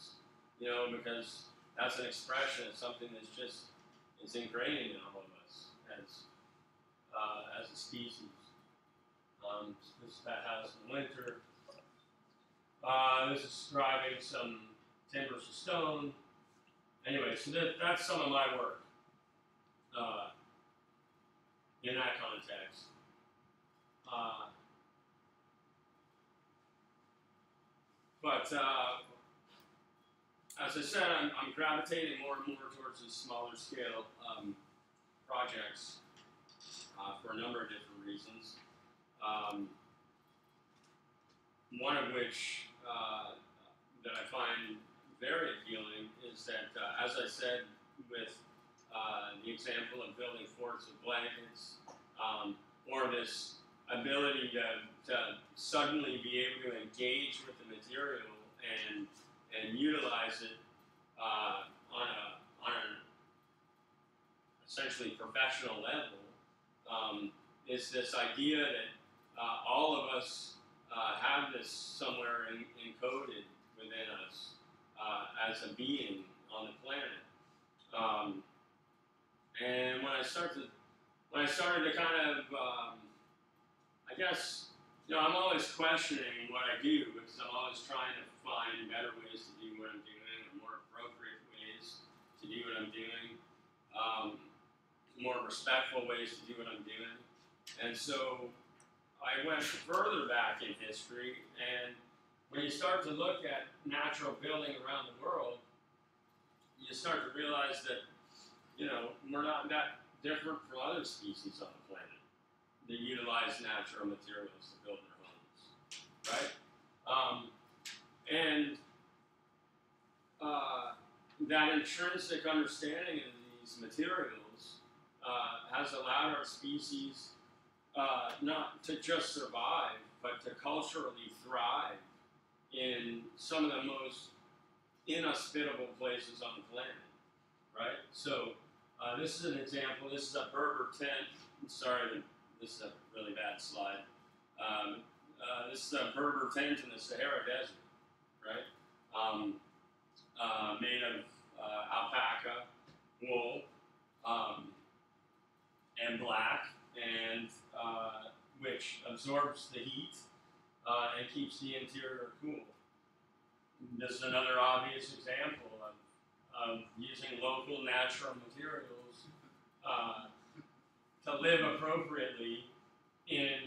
because that's an expression of something that's just, it's ingrained in all of us as a species. This is that house in the winter. This is driving some timbers to stone. Anyway, so that's some of my work in that context. As I said, I'm gravitating more and more towards these smaller scale projects for a number of different reasons. One of which that I find very appealing is that, as I said, with the example of building forts of blankets, or this ability to suddenly be able to engage with the material and utilize it on an essentially professional level, is this idea that all of us have this somewhere encoded within us as a being on the planet. And when I started to kind of, I guess, I'm always questioning what I do because I'm always trying to find better ways to do what I'm doing, or more appropriate ways to do what I'm doing, more respectful ways to do what I'm doing. And so I went further back in history, and when you start to look at natural building around the world, you start to realize that, we're not that different from other species on the planet that utilize natural materials to build their homes, right? And that intrinsic understanding of these materials has allowed our species not to just survive, but to culturally thrive in some of the most inhospitable places on the planet, right? So this is an example. This is a Berber tent. I'm sorry, this is a really bad slide. This is a Berber tent in the Sahara Desert, right? Made of alpaca wool and black, and which absorbs the heat and keeps the interior cool. This is another obvious example of using local natural materials to live appropriately in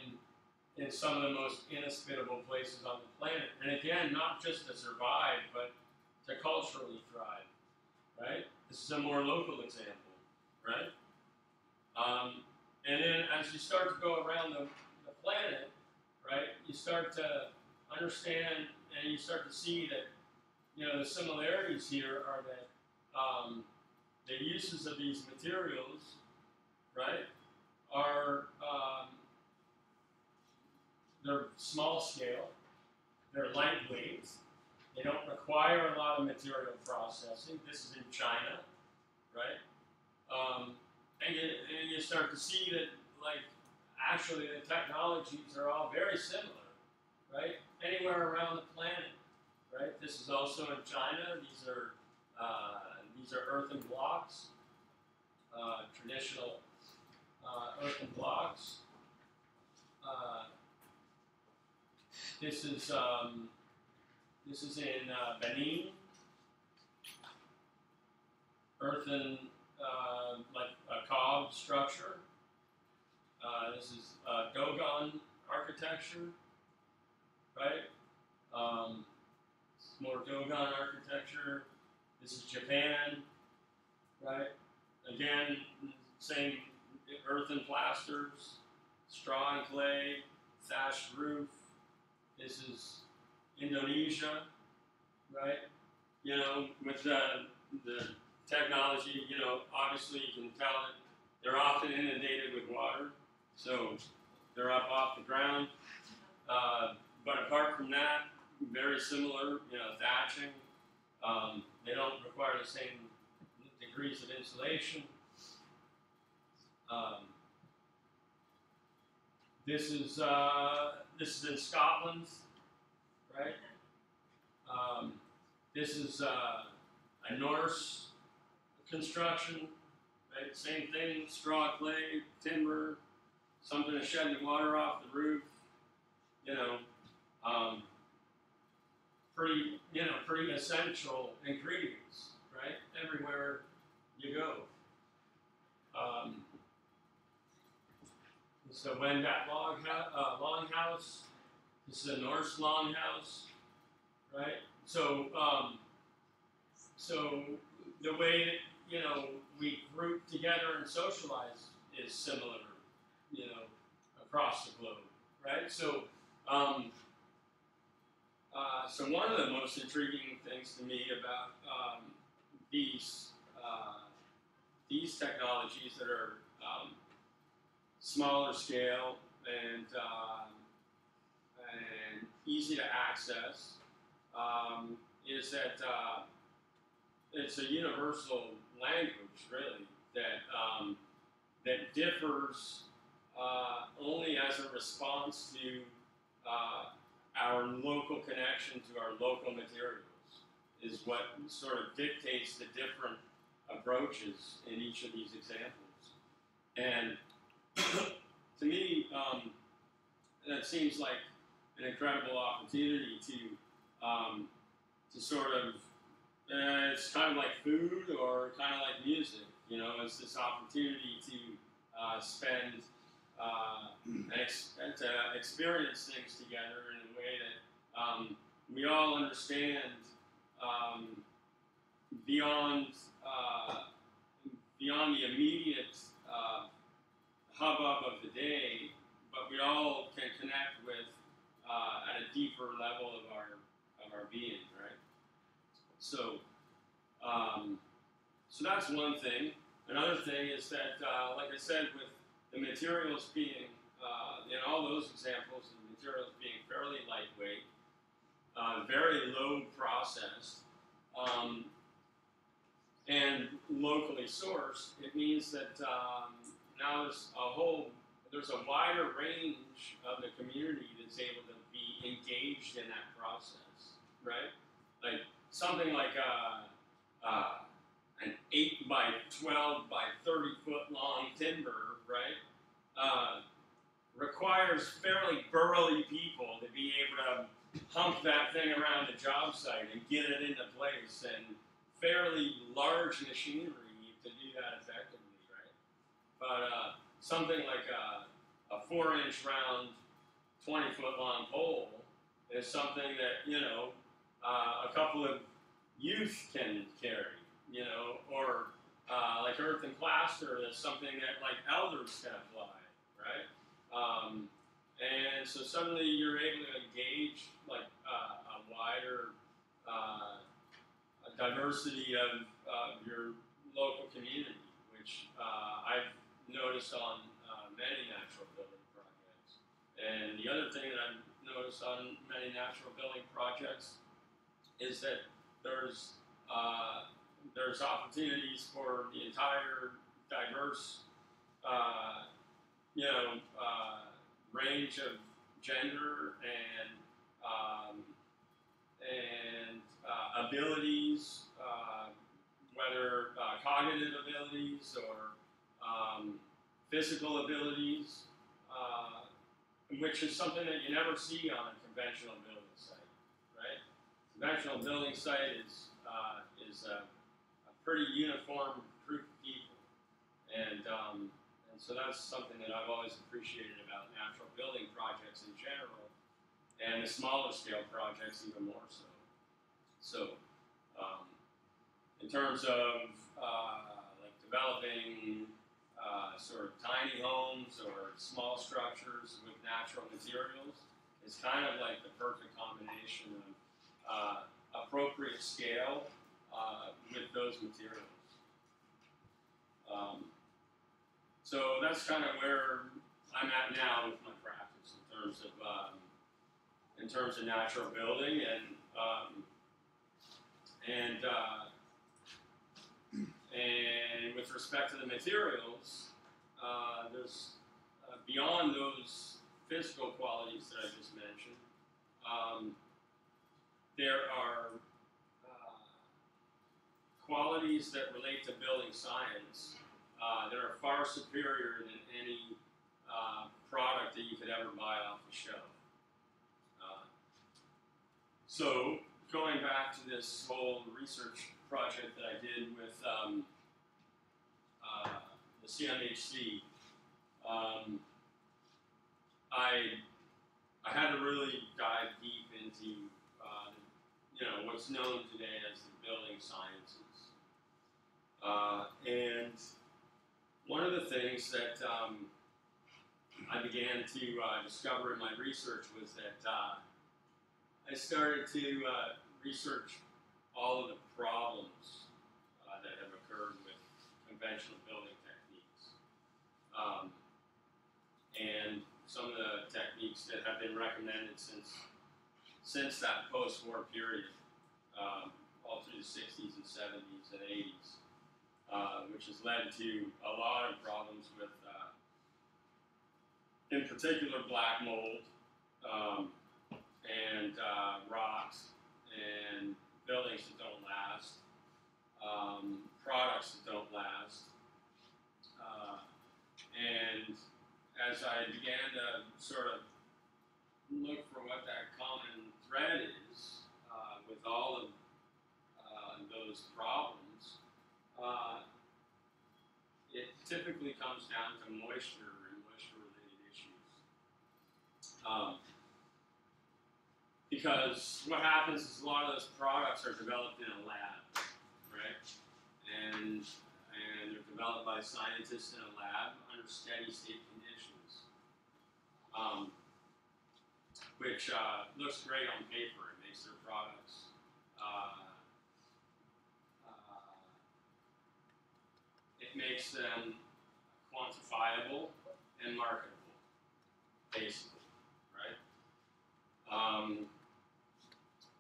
some of the most inhospitable places on the planet. And again, not just to survive, but to culturally thrive, right? This is a more local example, right? And then as you start to go around the planet, right, you start to understand and you start to see that, the similarities here are that the uses of these materials, right, are they're small scale, they're lightweight, they don't require a lot of material processing. This is in China, right? And you start to see that, actually the technologies are all very similar, right? Anywhere around the planet, right? This is also in China. These are earthen blocks, traditional earthen blocks. This is in Benin, earthen, like a cob structure. This is Dogon architecture, right? More Dogon architecture. This is Japan, right? Again, same earthen plasters, straw and clay, thatched roof. This is Indonesia, right? With the technology, obviously you can tell that they're often inundated with water, so they're up off the ground. But apart from that, very similar, thatching. They don't require the same degrees of insulation. This is in Scotland, right? This is a Norse construction, right? Same thing, straw, clay, timber, something to shed the water off the roof. Pretty essential ingredients, right? Everywhere you go. It's a Wendat longhouse. This is a Norse longhouse, right? So, so the way that we group together and socialize is similar, across the globe, right? So, so one of the most intriguing things to me about these technologies that are smaller scale and easy to access is that it's a universal language, really, that differs only as a response to our local connection to our local materials, is what sort of dictates the different approaches in each of these examples. And to me, that seems like an incredible opportunity to sort of, it's kind of like food or kind of like music, you know, it's this opportunity to spend and to experience things together in a way that we all understand beyond the immediate hubbub of the day, but we all can connect with at a deeper level of our being, right? So, so that's one thing. Another thing is that, like I said, with the materials being, in all those examples, the materials being fairly lightweight, very low processed, and locally sourced, it means that now there's a wider range of the community that's able to be engaged in that process, right? Like something like an 8 by 12 by 30 foot long timber, right? Requires fairly burly people to be able to hump that thing around the job site and get it into place, and fairly large machinery to do that effectively, right? But something like a 4-inch round, 20-foot long pole is something that, you know, a couple of youth can carry, you know, or like earth and plaster is something that like elders can apply, right? And so suddenly you're able to engage like a wider diversity of your local community, which I've noticed on many natural building projects. And the other thing that I've noticed on many natural building projects is that there's opportunities for the entire diverse, range of gender and abilities, whether cognitive abilities or physical abilities, which is something that you never see on a conventional building site, right? Conventional building site is a pretty uniform group of people, and so that's something that I've always appreciated about natural building projects in general, and the smaller scale projects even more so. So, in terms of like developing sort of tiny homes or small structures with natural materials, it's kind of like the perfect combination of appropriate scale with those materials. So that's kind of where I'm at now with my practice in terms of natural building, and with respect to the materials, there's beyond those physical qualities that I just mentioned, there are qualities that relate to building science that are far superior than any product that you could ever buy off the shelf. So going back to this whole research project that I did with the CMHC, I had to really dive deep into what's known today as the building sciences, and one of the things that I began to discover in my research was that I started to research all of the problems that have occurred with conventional building techniques, and some of the techniques that have been recommended since that post-war period, all through the 60s and 70s and 80s, which has led to a lot of problems with, in particular, black mold, and rot, and buildings that don't last, products that as I began to sort of look for what that common thread is with all of those problems, it typically comes down to moisture and moisture-related issues. Because what happens is a lot of those products are developed in a lab, right? And they're developed by scientists in a lab under steady state conditions, which looks great on paper. It makes their products it makes them quantifiable and marketable, basically, right?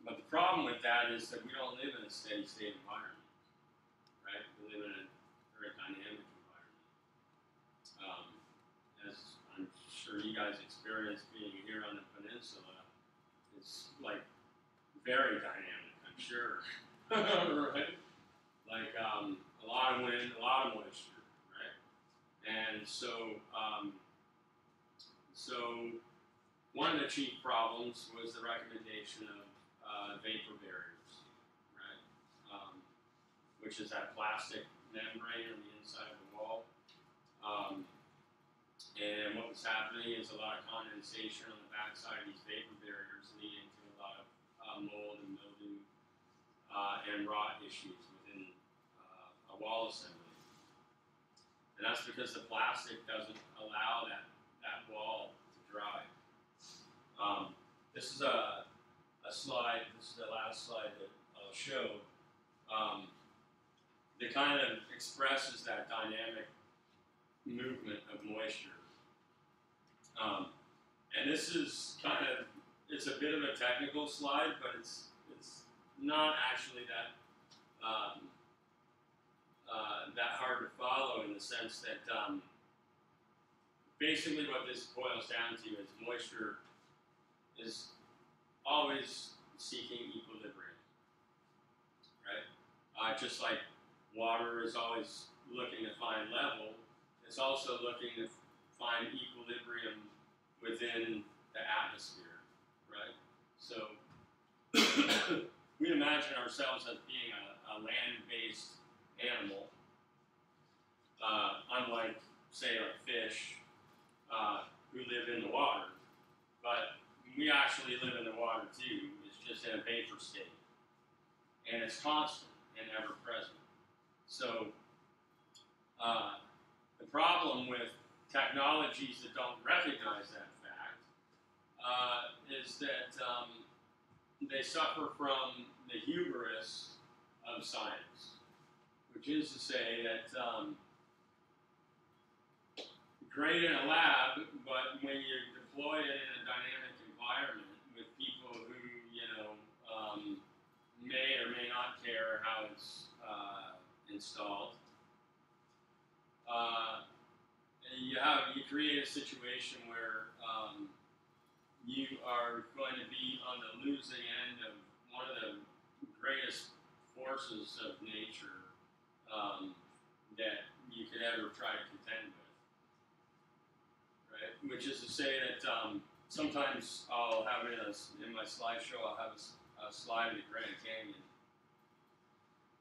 But the problem with that is that we don't live in a steady state environment, right? We live in a very dynamic environment. As I'm sure you guys experience being here on the peninsula, it's like very dynamic, I'm sure, right? Like a lot of wind, a lot of moisture, right? And so one of the chief problems was the recommendation of vapor barriers, right? Which is that plastic membrane on the inside of the wall. And what was happening is a lot of condensation on the backside of these vapor barriers, leading to a lot of mold and mildew and rot issues within a wall assembly. And that's because the plastic doesn't allow that wall to dry. This is a slide, this is the last slide that I'll show, that kind of expresses that dynamic movement of moisture. And this is kind of, it's a bit of a technical slide, but it's not actually that that hard to follow, in the sense that basically what this boils down to is moisture is always seeking equilibrium, right? Just like water is always looking to find level, it's also looking to find equilibrium within the atmosphere, right? So we imagine ourselves as being a land-based animal, unlike, say, like fish who live in the water, but we actually live in the water too. It's just in a vapor state, and it's constant and ever present. So the problem with technologies that don't recognize that fact is that they suffer from the hubris of science, which is to say that great in a lab, but when you deploy it in a dynamic environment with people who, may or may not care how it's installed, you create a situation where you are going to be on the losing end of one of the greatest forces of nature that you could ever try to contend with, right? Which is to say that sometimes I'll have it in my slideshow, I'll have a slide of the Grand Canyon,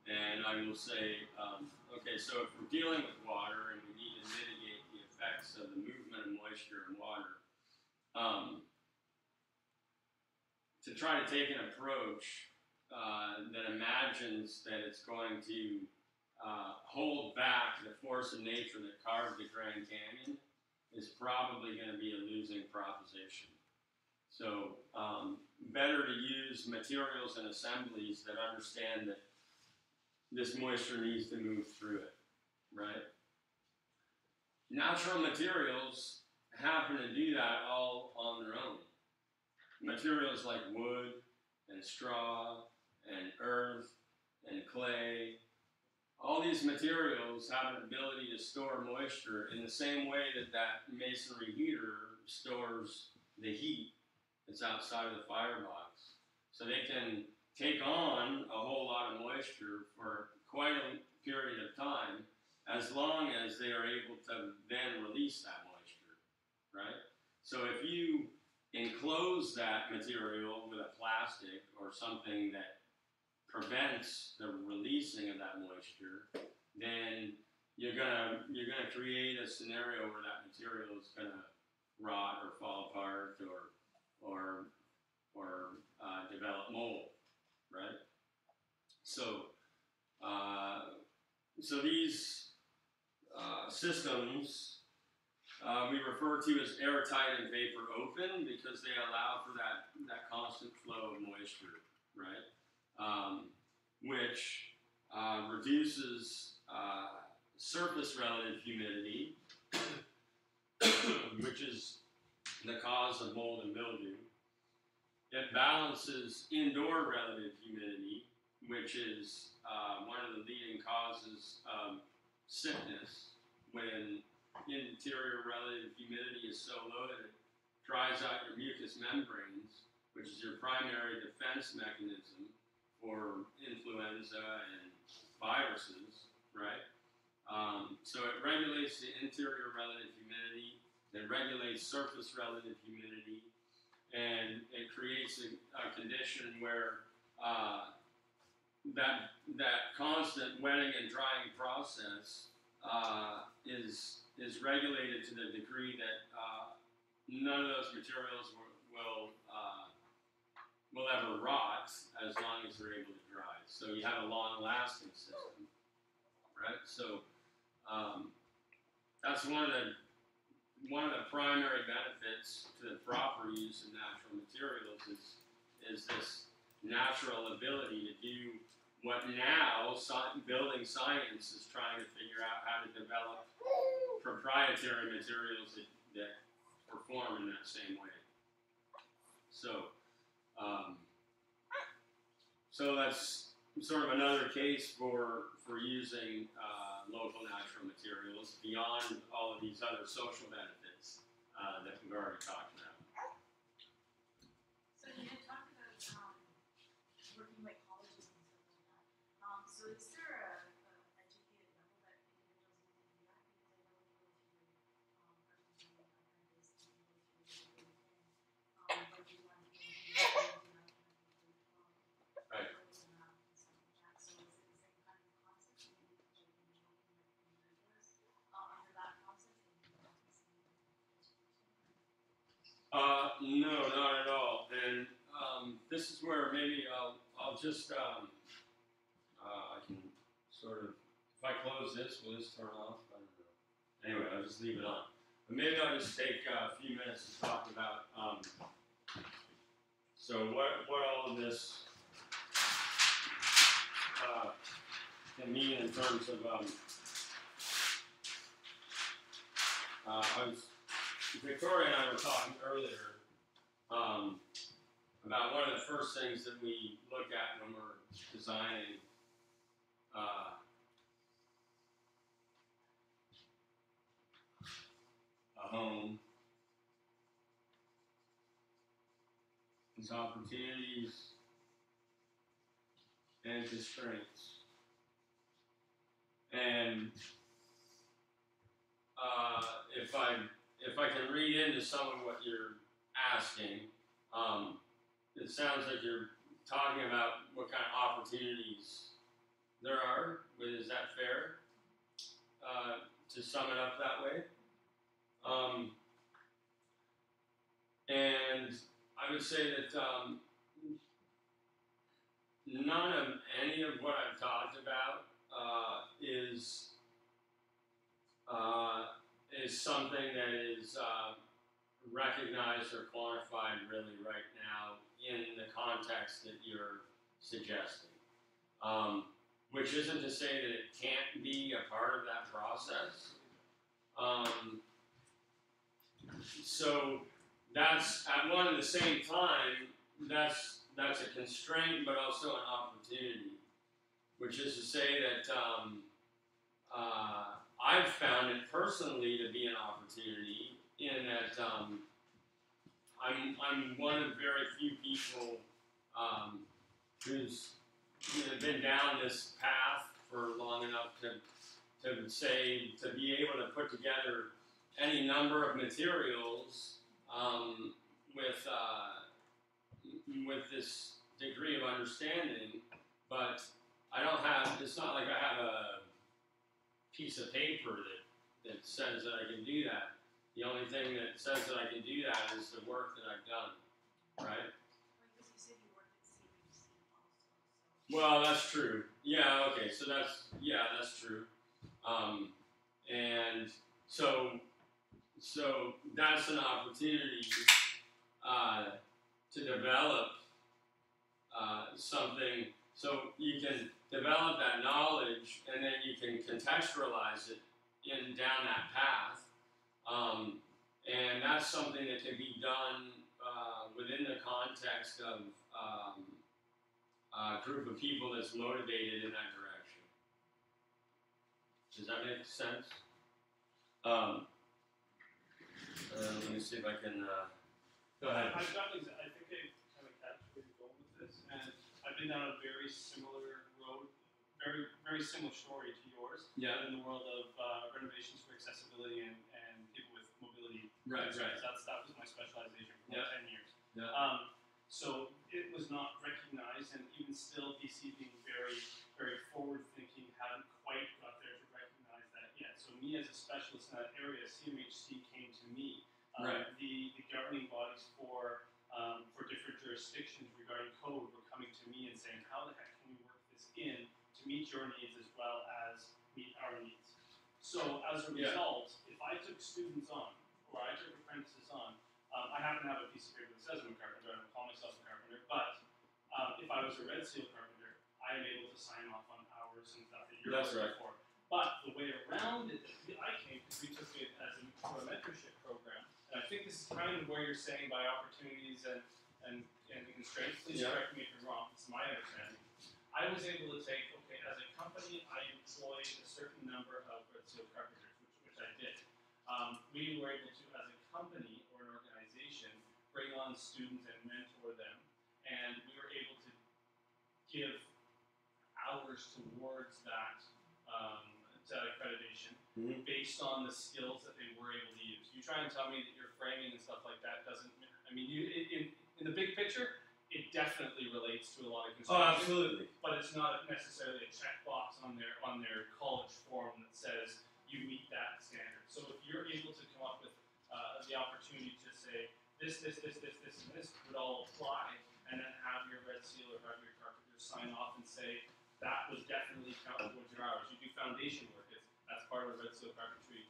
and I will say, okay, so if we're dealing with water and we need to mitigate the effects of the movement of moisture in water, to try to take an approach that imagines that it's going to hold back the force of nature that carved the Grand Canyon is probably going to be a losing proposition. So better to use materials and assemblies that understand that this moisture needs to move through it, right? Natural materials happen to do that all on their own. Materials like wood and straw and earth and clay, all these materials have an ability to store moisture in the same way that masonry heater stores the heat that's outside of the firebox. So they can take on a whole lot of moisture for quite a period of time, as long as they are able to then release that moisture. right? So if you enclose that material with a plastic or something that prevents the releasing of that moisture, then you're gonna create a scenario where that material is gonna rot or fall apart or develop mold, right? So these systems we refer to as airtight and vapor open because they allow for that constant flow of moisture, right? Which reduces surface relative humidity, which is the cause of mold and mildew. It balances indoor relative humidity, which is one of the leading causes of sickness when interior relative humidity is so low that it dries out your mucous membranes, which is your primary defense mechanism for influenza and viruses, right? So it regulates the interior relative humidity, it regulates surface relative humidity, and it creates a condition where that constant wetting and drying process is regulated to the degree that none of those materials will ever rot as long as they're able to dry. So you have a long-lasting system, right? So that's one of the primary benefits to the proper use of natural materials is this natural ability to do what now building science is trying to figure out how to develop proprietary materials that perform in that same way. So that's sort of another case for using local natural materials beyond all of these other social benefits that we've already talked about. So you had talked about working with colleges and stuff like that. So is there a educated level that individuals need to be at? Because I know when you go through your apprentice and you go through the but you want to be Right. and stuff like that. So is it the same kind of concept? Maybe that you're going to be working with individuals under that process and you want to see education? No, not at all. And this is where maybe I'll just I can sort of, if I close this, will this turn off? I don't know. Anyway, I'll just leave it on. But maybe I'll just take a few minutes to talk about so what all of this can mean in terms of Victoria and I were talking earlier about one of the first things that we look at when we're designing a home is opportunities and constraints. And if I can read into some of what you're asking, it sounds like you're talking about what kind of opportunities there are. Is that fair? To sum it up that way? And I would say that none of any of what I've talked about is something that is recognized or quantified really right now in the context that you're suggesting. Which isn't to say that it can't be a part of that process. So that's at one and the same time, that's a constraint, but also an opportunity. Which is to say that I've found it personally to be an opportunity in that I'm one of very few people who's been down this path for long enough to be able to put together any number of materials with this degree of understanding, but I don't have. It's not like I have a piece of paper that says that I can do that. The only thing that says that I can do that is the work that I've done, right? Because you said you worked at CHC also, so. Well, that's true. Yeah, okay, so that's true. And so that's an opportunity to develop something. So you can develop that knowledge, and then you can contextualize it down that path. And that's something that can be done within the context of a group of people that's motivated in that direction. Does that make sense? Let me see if I can. Go ahead. I've got I think I kind of catch where you're going with this, and I've been down a very similar road, very similar story to yours. Yeah. In the world of renovations for accessibility and people with mobility. Right. That was my specialization for 10 years. Yeah. So it was not recognized, and even still, DC being very, very forward-thinking, hadn't quite got there to recognize that yet. So me as a specialist in that area, CMHC came to me. Right. The governing bodies for different jurisdictions regarding code were coming to me and saying, how the heck can we work this in to meet your needs as well as meet our needs? So as a result, if I took students on, or I took apprentices on, I happen to have a piece of paper that says I'm a carpenter. I don't call myself a carpenter, but if I was a red seal carpenter, I am able to sign off on hours and stuff that you're looking for. But the way around it that I came, because we took it as a mentorship program, and I think this is kind of where you're saying by opportunities and constraints. Please correct me if I'm wrong. This is my understanding. I was able to take, okay, as a company, I employed a certain number of red seal carpenters, which I did. We were able to, as a company or an organization, bring on students and mentor them, and we were able to give hours towards that accreditation based on the skills that they were able to use. You try and tell me that your framing and stuff like that doesn't. I mean, in the big picture, it definitely relates to a lot of construction. Oh, absolutely. But it's not necessarily a checkbox on their college form that says you meet that standard. So if you're able to come up with the opportunity to say this, and this would all apply, and then have your red seal or have your carpenter sign off and say that was definitely counted towards your hours. You do foundation work. That's part of the red seal carpentry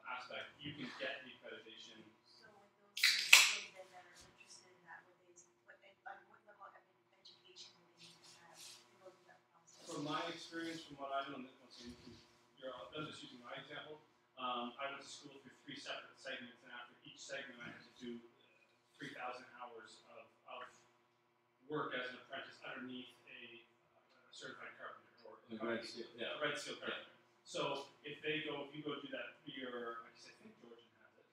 aspect. You can get the accreditation. So with those individuals then that are interested in that, what level of education would they need to have to go through that process? From my experience, from what I know, I'm just using my example. I went to school through 3 separate segments, and after each segment, I had to do 3,000 hours of work as an apprentice underneath a certified carpenter or a red seal carpenter. So if you go do that, I think Georgian has it,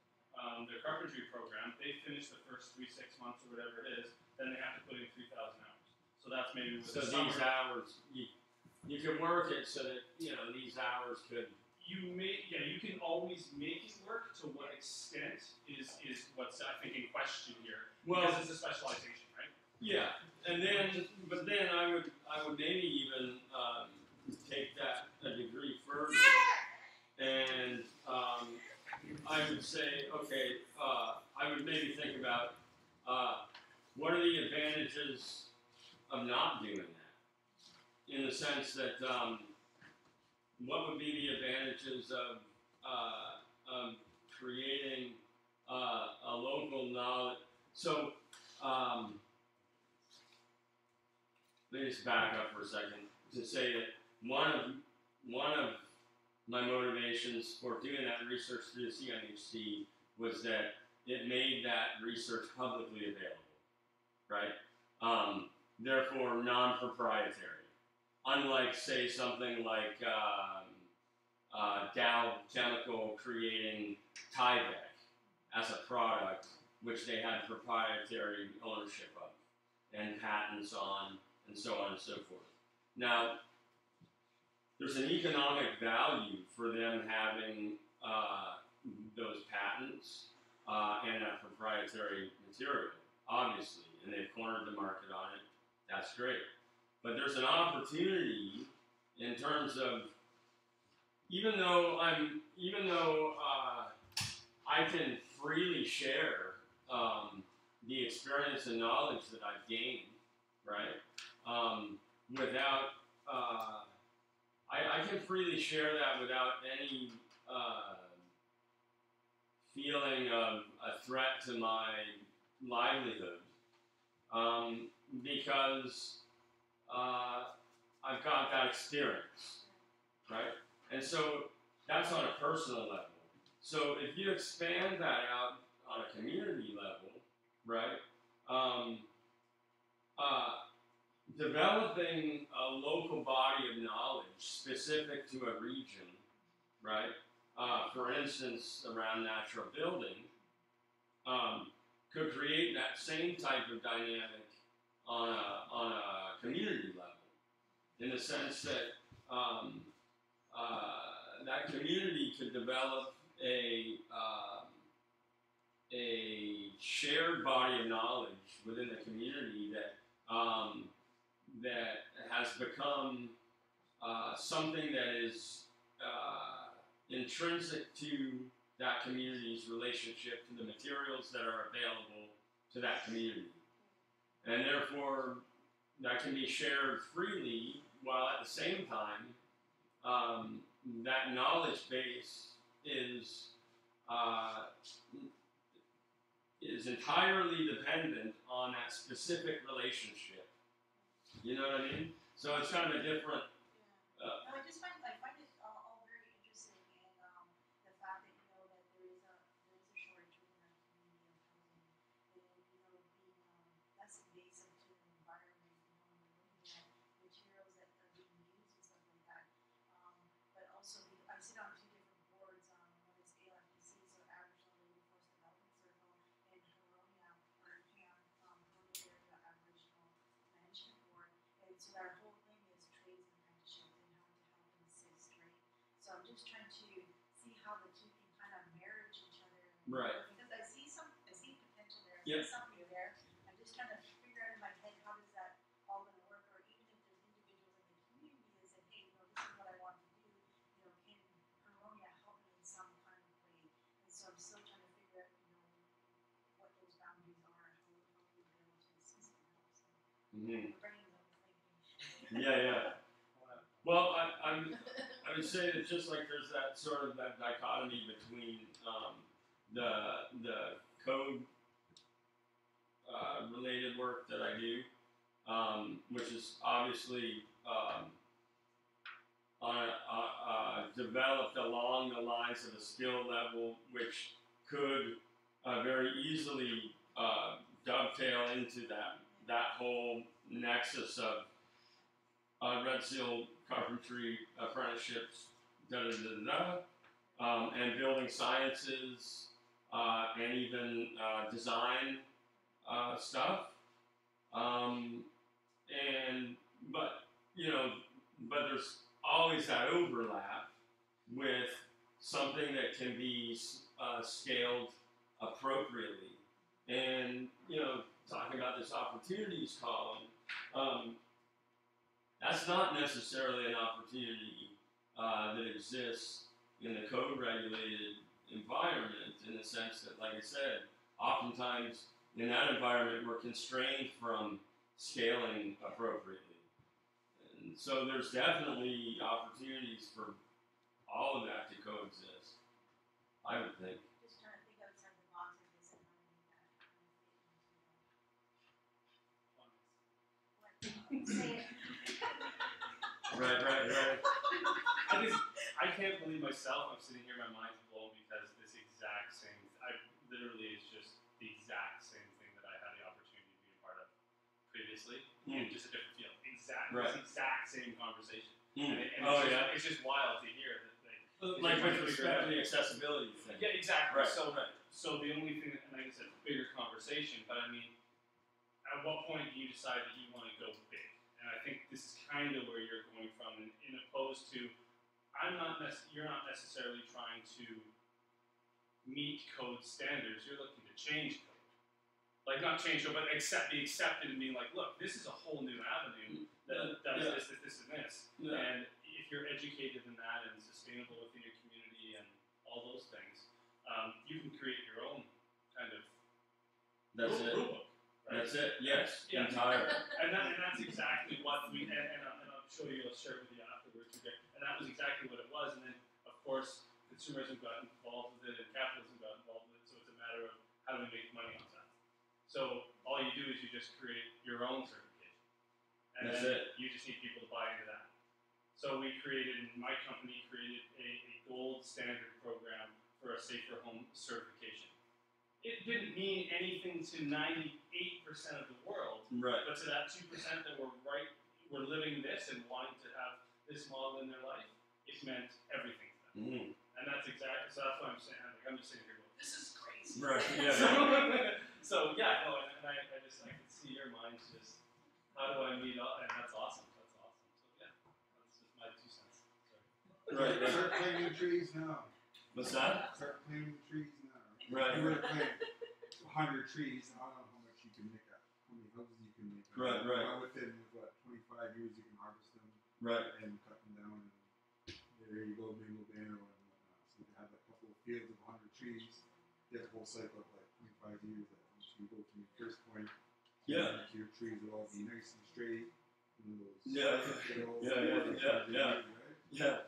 their carpentry program, they finish the first 3-6 months or whatever it is, then they have to put in 3,000 hours. So that's maybe with so these hours, you can work it so that these hours could. You can always make it work. To what extent is what's I think in question here, because it's a specialization, right? Yeah, but then I would maybe even take that a degree further, and I would say, okay, I would maybe think about what are the advantages of not doing that, in the sense that what would be the advantages of creating a local knowledge. So let me just back up for a second to say that one of my motivations for doing that research through the CMHC was that it made that research publicly available, right? Therefore, non-proprietary. Unlike, say, something like Dow Chemical creating Tyvek as a product, which they had proprietary ownership of and patents on, and so on and so forth. Now, there's an economic value for them having those patents and that proprietary material, obviously, and they've cornered the market on it. That's great. But there's an opportunity in terms of, even though I can freely share the experience and knowledge that I've gained, right? Without I can freely share that without any feeling of a threat to my livelihood, because I've got that experience, right? And so that's on a personal level. So if you expand that out on a community level, right? Developing a local body of knowledge specific to a region, right? For instance, around natural building, could create that same type of dynamic on a community level, in the sense that that community could develop a shared body of knowledge within the community that that has become something that is intrinsic to that community's relationship to the materials that are available to that community. And therefore, that can be shared freely, while at the same time, that knowledge base is entirely dependent on that specific relationship. You know what I mean? So it's kind of a different. No, I find it all very interesting, and the fact that that there is a shortage within our community of housing, and being less invasive to the environment, and looking at materials that are being used and stuff like that. But also, I sit on two different boards. One is ALPC, so Aboriginal Workforce Development Circle, and Huronia, Huronia Area Aboriginal Management Board. And so our whole thing is trades and apprenticeship and how to help and assist, right? So I'm just trying to see how the two can kind of marriage each other. Right. Because I see potential there. I Yep. see something there. I'm just trying to figure out in my head, how does that all going to work? Or even if there's individuals in the community that say, hey, this is what I want to do. Can Huronia help me in some kind of way? And so I'm still trying to figure out, what those boundaries are and how we be able to assist them. So Mm-hmm. my brain's always thinking. Yeah. Well, I would say that just like there's that sort of that dichotomy between the code related work that I do, which is obviously developed along the lines of a skill level, which could very easily dovetail into that whole nexus of Red Seal carpentry apprenticeships, and building sciences, and even design stuff. But there's always that overlap with something that can be scaled appropriately. And talking about this opportunities column, that's not necessarily an opportunity that exists in the code-regulated environment, in the sense that, like I said, oftentimes in that environment we're constrained from scaling appropriately. And so there's definitely opportunities for all of that to coexist, I would think. Just trying to think outside the box of this and how to make that say it. Right. I can't believe myself. I'm sitting here, my mind's blown, because this exact same. Literally is just the exact same thing that I had the opportunity to be a part of previously, in just a different field. This exact same conversation. And it's just wild to hear that. Like with respect to the accessibility thing. Yeah, exactly. Right. So the only thing, and like I said, bigger conversation. But I mean, at what point do you decide that you want to go big? And I think this is kind of where you're going from, in opposed to, you're not necessarily trying to meet code standards. You're looking to change code. Like not change code, but be accepted and being like, look, this is a whole new avenue that does this, and this. Yeah. And if you're educated in that and sustainable within your community and all those things, you can create your own kind of rule book. Right? That's it. Yes. Yeah. Entirely. And that's exactly what we and I'll show you. I'll share it with you afterwards. Okay? And that was exactly what it was. And then of course consumerism got involved with it and capitalism got involved with it. So it's a matter of how do we make money off that. So all you do is you just create your own certification, and That's then it. you just need people to buy into that. So my company created a gold standard program for a safer home certification. It didn't mean anything to 98% of the world, Right. but to that 2% that were living this and wanting to have this model in their life, it meant everything to them. Mm. And that's exactly, so that's what I'm saying. I'm just sitting here going, this is crazy. Right. Yeah. So yeah, no, and I can see your minds just, how do I meet up? And that's awesome. That's awesome. So yeah, that's just my 2 cents. Sorry. Right. Start planting trees now. What's that? Start planting trees now. Right. You were to plant 100 trees. I don't know how much you can make up. How many houses you can make. Right. Well, within 25 years you can harvest them Right. and cut them down, and there you go, mingle banner and whatnot. So you have a couple of fields of 100 trees. You have a whole cycle of like 25 years. That once you go from your first point, Yeah. your trees will all be nice and straight. And those Yeah. hills, Yeah. right? Yeah.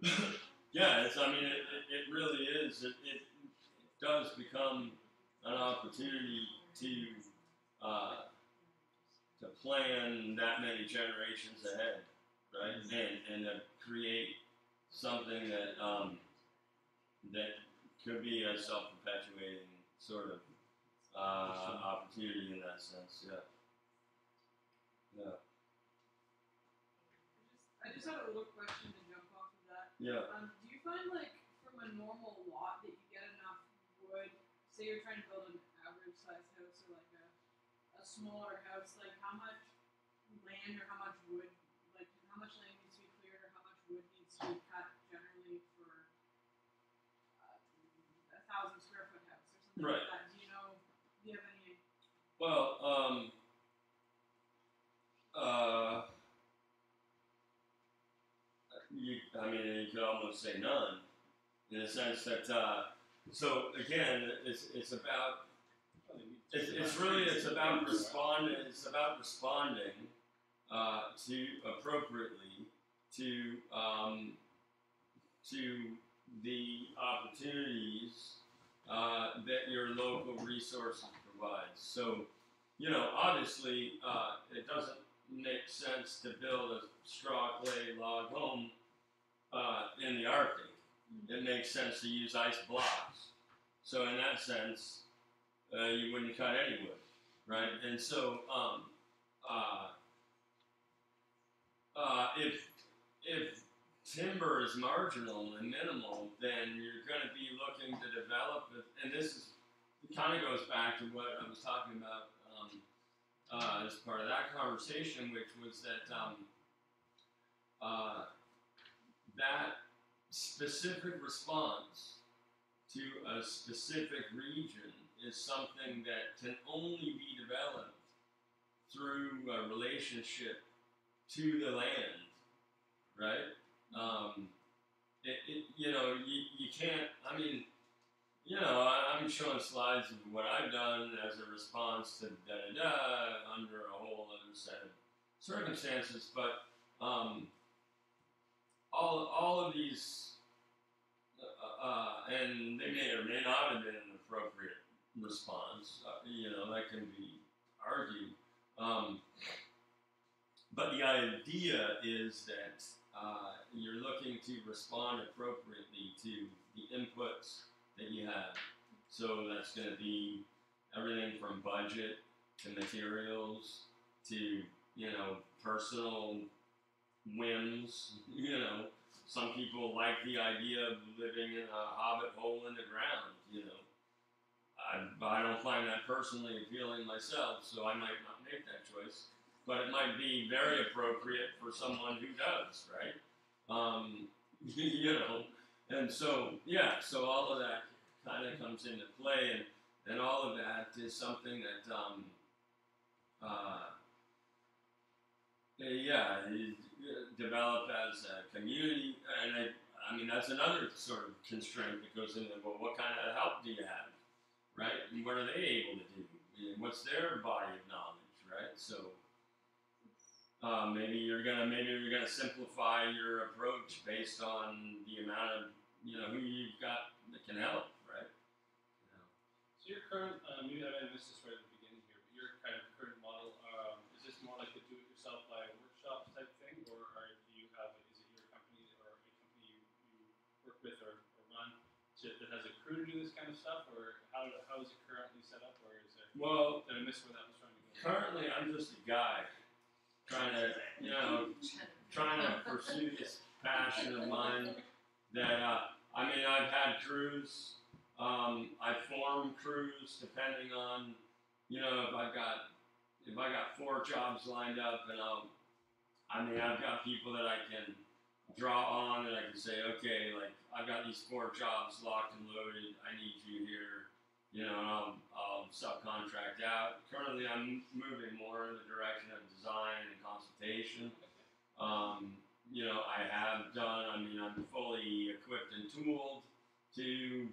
So, Yeah. It's. I mean, it really is. It does become an opportunity to plan that many generations ahead, right? And to create something that that could be a self-perpetuating sort of opportunity in that sense. Yeah. Yeah. I just had a little question to jump off of that. Yeah. Do you find like from a normal lot that you get enough wood? Say you're trying to build an average sized house or like a smaller house, like how much land or how much wood, like how much land needs to be cleared or how much wood needs to be cut generally for 1,000 square foot house or something Right. like that? Do you know? Do you have any? Well, you could almost say none, in the sense that, so again, it's about, it's about responding to appropriately to the opportunities that your local resources provide. So, obviously, it doesn't make sense to build a straw clay log home in the Arctic. It makes sense to use ice blocks. So in that sense, you wouldn't cut any wood, right? And so if timber is marginal and minimal, then you're going to be looking to develop it. And this kind of goes back to what I was talking about as part of that conversation, which was that that specific response to a specific region is something that can only be developed through a relationship to the land, right? You can't, I'm showing slides of what I've done as a response to under a whole other set of circumstances, but all of these, and they may or may not have been an appropriate response, that can be argued. But the idea is that you're looking to respond appropriately to the inputs that you have. So that's going to be everything from budget to materials to, personal whims. Some people like the idea of living in a hobbit hole in the ground, I don't find that personally appealing myself, so I might not make that choice. But it might be very appropriate for someone who does, right? And so, so all of that kind of comes into play, and all of that is something that develop as a community, and I mean that's another sort of constraint that goes into, well, what kind of help do you have, right? And what are they able to do? And what's their body of knowledge, right? So maybe you're gonna simplify your approach based on the amount of who you've got that can help, right? So your current, maybe I missed this right at the beginning here, but your kind of current model, is this more like a do-it-yourself by workshops type thing, or do you have, is it your company or a company you work with or run that has a crew to do this kind of stuff, or how is it currently set up, or is there? Well, did I miss where that was trying to go? currently I'm just a guy trying to pursue this passion of mine that I mean I've had crews. I form crews depending on, if I got 4 jobs lined up, and I've got people that I can draw on, and I can say, okay, like I've got these 4 jobs locked and loaded. I need you here, and I'll subcontract out. Currently, I'm moving more in the direction of design and consultation. I have done. I mean, I'm fully equipped and tooled to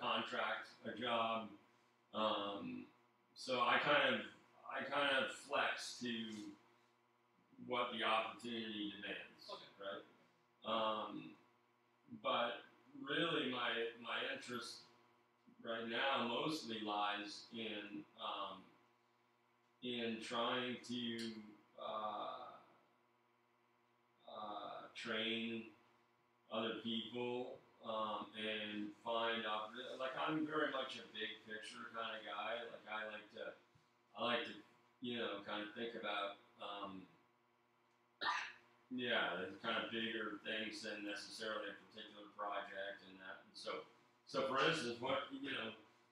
contract a job. So I kind of flex to what the opportunity demands, right? But really my interest right now mostly lies in trying to train other people and find out. Like I'm very much a big picture kind of guy. Like I like to kind of think about the kind of bigger things than necessarily a particular project and that. And so for instance,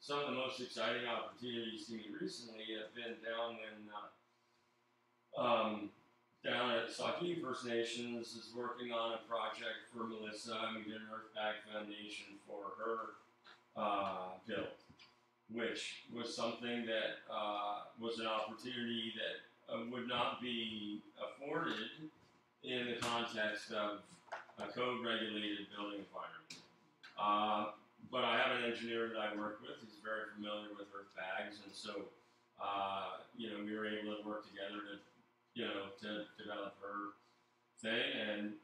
some of the most exciting opportunities to me recently have been down at Saukee First Nations is working on a project for Melissa, and we did an Earth Bag Foundation for her build, which was something that was an opportunity that would not be afforded in the context of a code-regulated building environment. But I have an engineer that I work with who's very familiar with Earth Bags, and so we were able to work together to develop her thing. And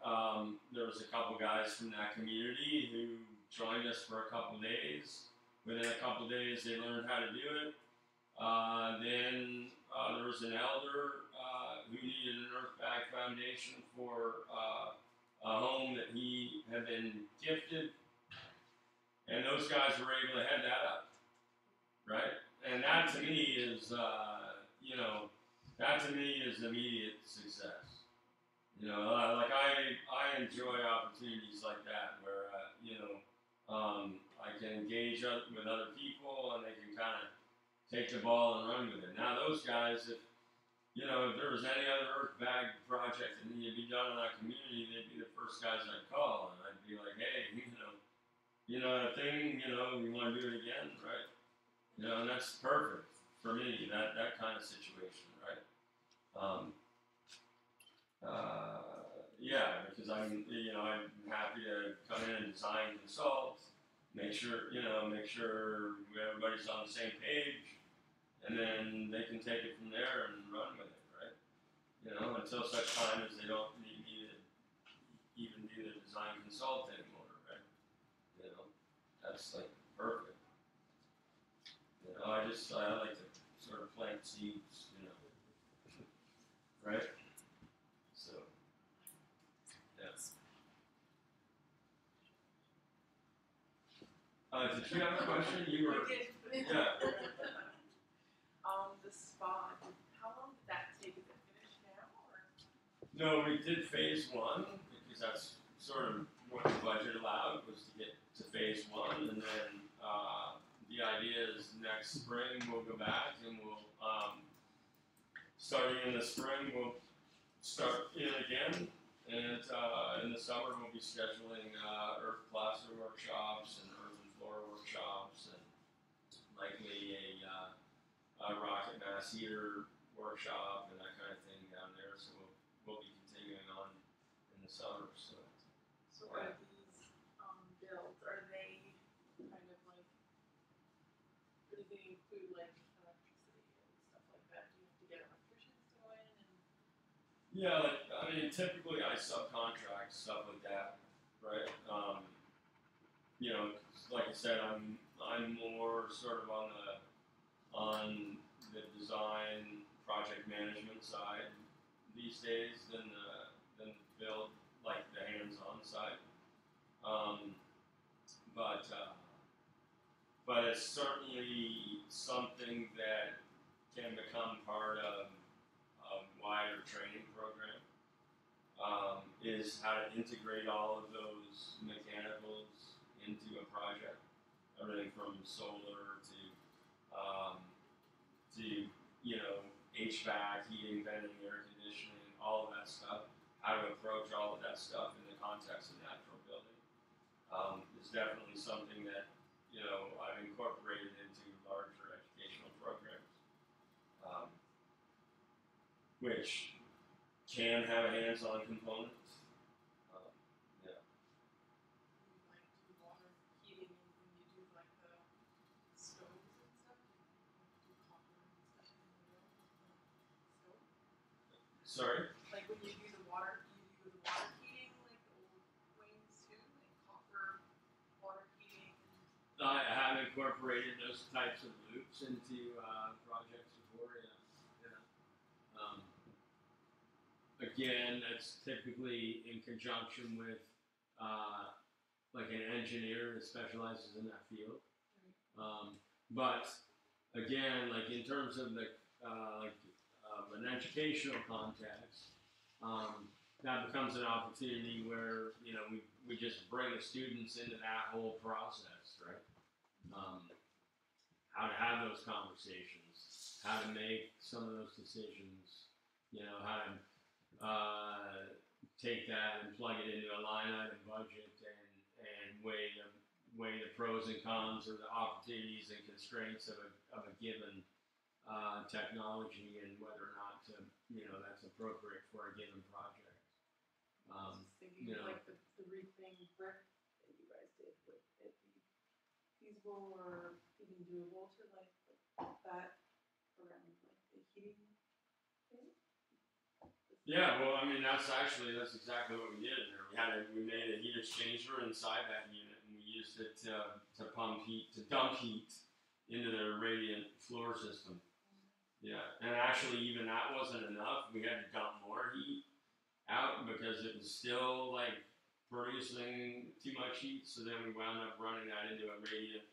there was a couple guys from that community who joined us for a couple days. Within a couple days, they learned how to do it. Then there was an elder who needed an Earth Bag Foundation for a home that he had been gifted, and those guys were able to head that up, right? And that to me is, immediate success. Like I enjoy opportunities like that where I can engage with other people and they can kind of take the ball and run with it. Now those guys, if there was any other Earth Bag project that needed to be done in that community, they'd be the first guys I'd call, and I'd be like, hey, that thing, you want to do it again, right? And that's perfect for me, that kind of situation, right? Because I'm happy to come in and design, consult, make sure everybody's on the same page, and then they can take it from there and run with it, right? Until such time as they don't need me to even do the design consult anymore, right? That's like perfect. I like to sort of plant seeds, right? So, yes. Did you have a question? You were. Yeah. The spa, how long did that take? Is it finished now, or? No, we did phase 1 because that's sort of what the budget allowed was to get to phase 1, and then the idea is next spring we'll go back and we'll starting in the spring we'll start in again, and in the summer we'll be scheduling earth plaster workshops and earth and floor workshops and likely a rocket mass heater workshop and that kind of thing down there. So we'll be continuing on in the summer. So Are these builds, are they kind of like, do they include like electricity and stuff like that? Do you have to get electricians to go in and? yeah, like I mean, typically I subcontract stuff like that, right? You know, like I said, I'm more sort of on the design project management side these days than the build, like the hands-on side. But it's certainly something that can become part of a wider training program. Is how to integrate all of those mechanicals into a project. Everything from solar to you know, HVAC, heating, venting, air conditioning, all of that stuff. How to approach all of that stuff in the context of natural building is definitely something that, you know, I've incorporated into larger educational programs, which can have a hands-on component. Yeah. You like do water heating and when you do like the stoves and stuff, you do copper and stuff in the middle of the stove? Sorry? Like when you do the water, you do the water heating like the old ways too, like copper water heating and I have incorporated those types of loops into projects before. Yeah. Again, that's typically in conjunction with like an engineer that specializes in that field. But again, like in terms of the an educational context, that becomes an opportunity where, you know, we just bring the students into that whole process, right? How to have those conversations, how to make some of those decisions, you know, how to take that and plug it into a line item budget and weigh the pros and cons or the opportunities and constraints of a given technology and whether or not to, you know, that's appropriate for a given project. I was just thinking you know, like the reclaim brick that you guys did, would it be feasible or even doable to like put that around like the heating thing? Yeah, well, I mean, that's exactly what we did in there. We made a heat exchanger inside that unit, and we used it to dump heat into the radiant floor system. Yeah, and actually, even that wasn't enough. We had to dump more heat out because it was still like producing too much heat. So then we wound up running that into a radiant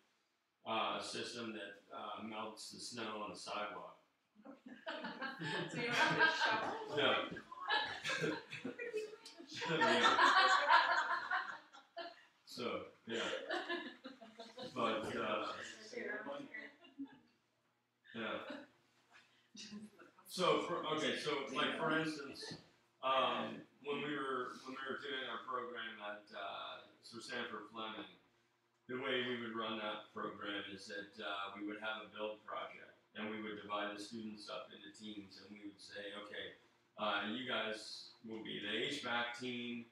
system that melts the snow on the sidewalk. So you have to shovel? No. So yeah, but yeah. So for instance, when we were doing our program at Sir Sanford Fleming, the way we would run that program is that we would have a build project, and we would divide the students up into teams, and we would say, okay, you guys will be the HVAC team,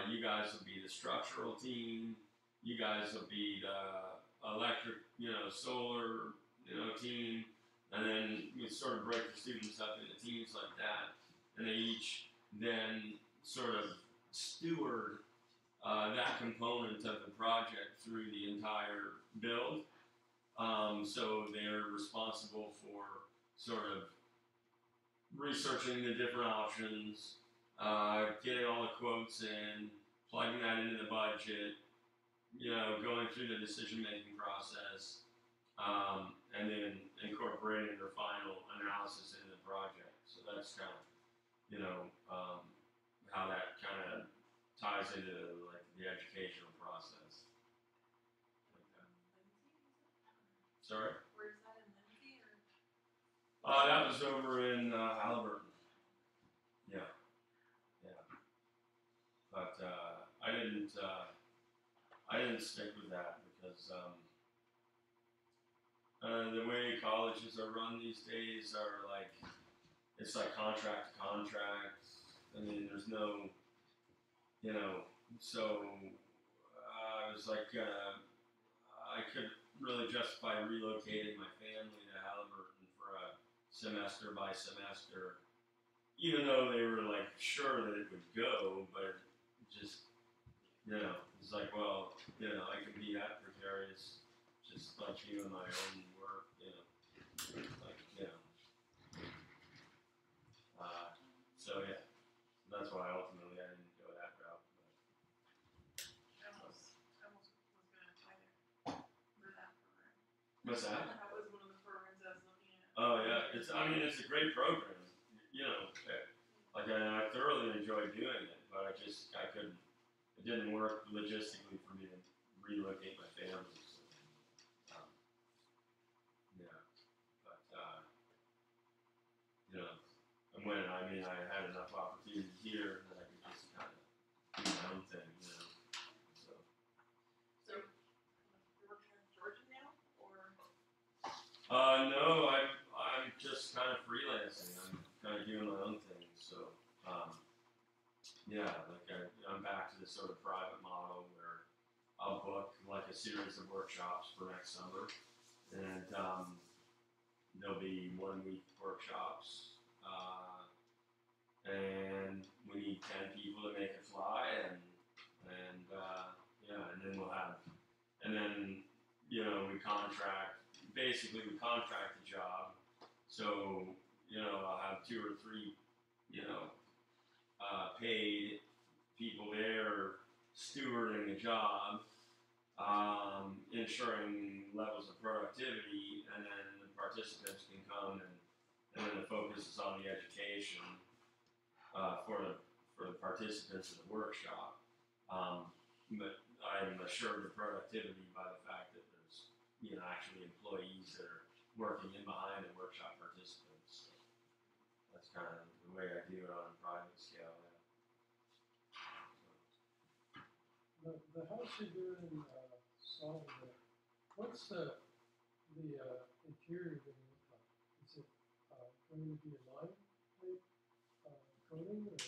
you guys will be the structural team, you guys will be the electric, you know, solar, you know, team, and then we sort of break the students up into teams like that, and they each then sort of steward that component of the project through the entire build. So they're responsible for sort of researching the different options, getting all the quotes in, plugging that into the budget, you know, going through the decision-making process, and then incorporating their final analysis into the project. So that's kind of, you know, how that kind of ties into like the educational process. Like that. Sorry? Where's that, in Lindsay or? That was over in Halliburton. Yeah. But I didn't stick with that because the way colleges are run these days are like, it's like contract to contract. I mean, there's no, you know, so I was like, I could really justify relocating my family to Halliburton for a semester by semester, even though they were like sure that it would go, but just, you know, it's like, well, you know, I can be that precarious, just like doing my own work, you know, like, you know. So yeah, that's why ultimately I didn't go that route. I almost was gonna apply there for that program. What's that? That was one of the programs I was looking at. Oh yeah, I mean, it's a great program, you know. Like I thoroughly enjoyed doing it, but I couldn't. It didn't work logistically for me to relocate my family. So, yeah, but you know, and when I had enough opportunity here that I could just kind of do my own thing, you know. So. So, you're working in Georgia now, or? No, I'm just kind of freelancing. I'm kind of doing my own thing. So, yeah, like I'm back to this sort of private model where I'll book like a series of workshops for next summer, and there'll be 1 week workshops, and we need 10 people to make it fly, and yeah, and then you know, we contract the job. So, you know, I'll have 2 or 3, you know, paid people there stewarding the job, ensuring levels of productivity, and then the participants can come and then the focus is on the education for the participants of the workshop. But I'm assured of productivity by the fact that there's, you know, actually employees that are working in behind the workshop participants. So that's kind of the way I do it on a private scale. Yeah. The house you're doing, solid there, what's the interior going to look like? Is it going to be a lime type coating, or?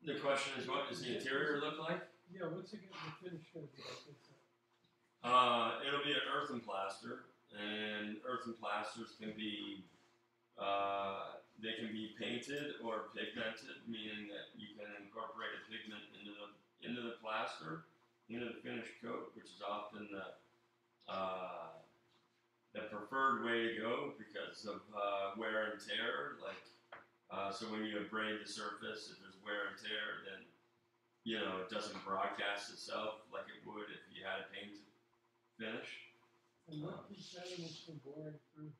The question is, what does the interior look like? Yeah, what's the finish going to be like inside? It'll be an earthen plaster, and earthen plasters can be they can be painted or pigmented, meaning that you can incorporate a pigment into the plaster, into the finished coat, which is often the preferred way to go because of wear and tear. Like, so when you abrade the surface, if there's wear and tear, then, you know, it doesn't broadcast itself like it would if you had a painted finish. And what keeps animals from boring through?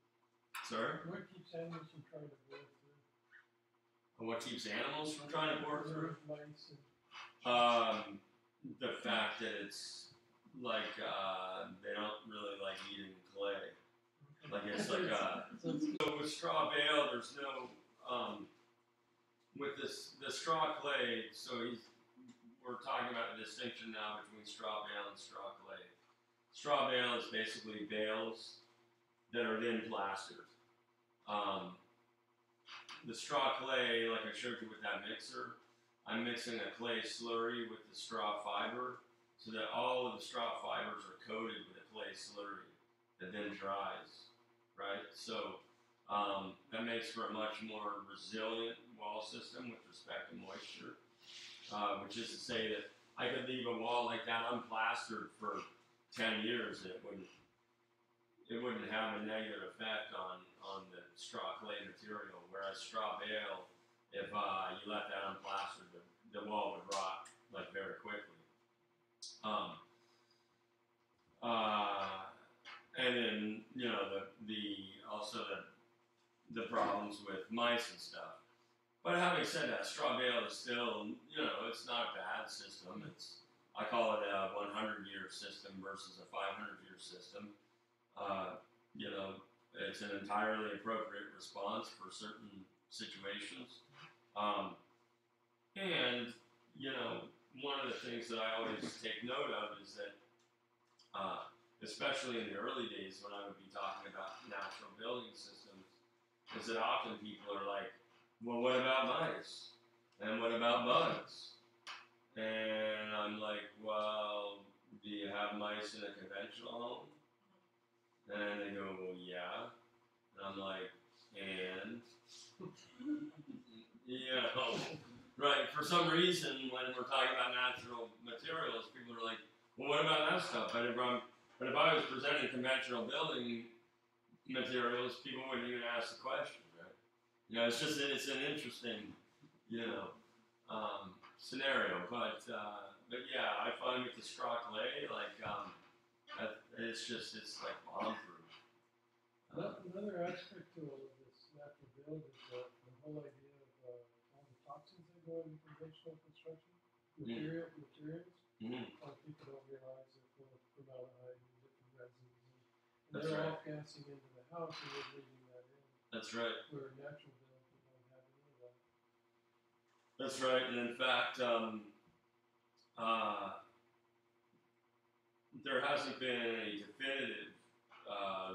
Sorry? What keeps animals from trying to bore through? What keeps animals from trying to bore through? Mice and the fact that it's like they don't really like eating clay. Like it's like so with straw bale, there's no with the straw clay. So we're talking about the distinction now between straw bale and straw clay. Straw bale is basically bales that are then plastered. The straw clay, like I showed you with that mixer, I'm mixing a clay slurry with the straw fiber so that all of the straw fibers are coated with a clay slurry that then dries, right? So that makes for a much more resilient wall system with respect to moisture, which is to say that I could leave a wall like that unplastered for 10 years and it wouldn't have a negative effect on the straw clay material, whereas straw bale, if you let that unplastered, the wall would rot like very quickly. And then, you know, the problems with mice and stuff. But having said that, straw bale is still, you know, it's not a bad system. I call it a 100-year system versus a 500-year system. You know, it's an entirely appropriate response for certain situations. And, you know, one of the things that I always take note of is that, especially in the early days when I would be talking about natural building systems, is that often people are like, well, what about mice? And what about bugs? And I'm like, well, do you have mice in a conventional home? And they go, well, yeah. And I'm like, and? You know, right, for some reason, when we're talking about natural materials, people are like, well, what about that stuff? But if I was presenting conventional building materials, people wouldn't even ask the question, right? You know, it's an interesting, you know, scenario. But yeah, I find with the straw clay, like, it's like bomb-proof. Another aspect to all of this natural build is the whole idea of all the toxins that go into conventional construction, materials. People don't realize they're full of formaldehyde and different resins, and they're all gassing into the house and they're breathing that in. That's right. Where natural build, you don't have any of that. That's right, and in fact, there hasn't been any definitive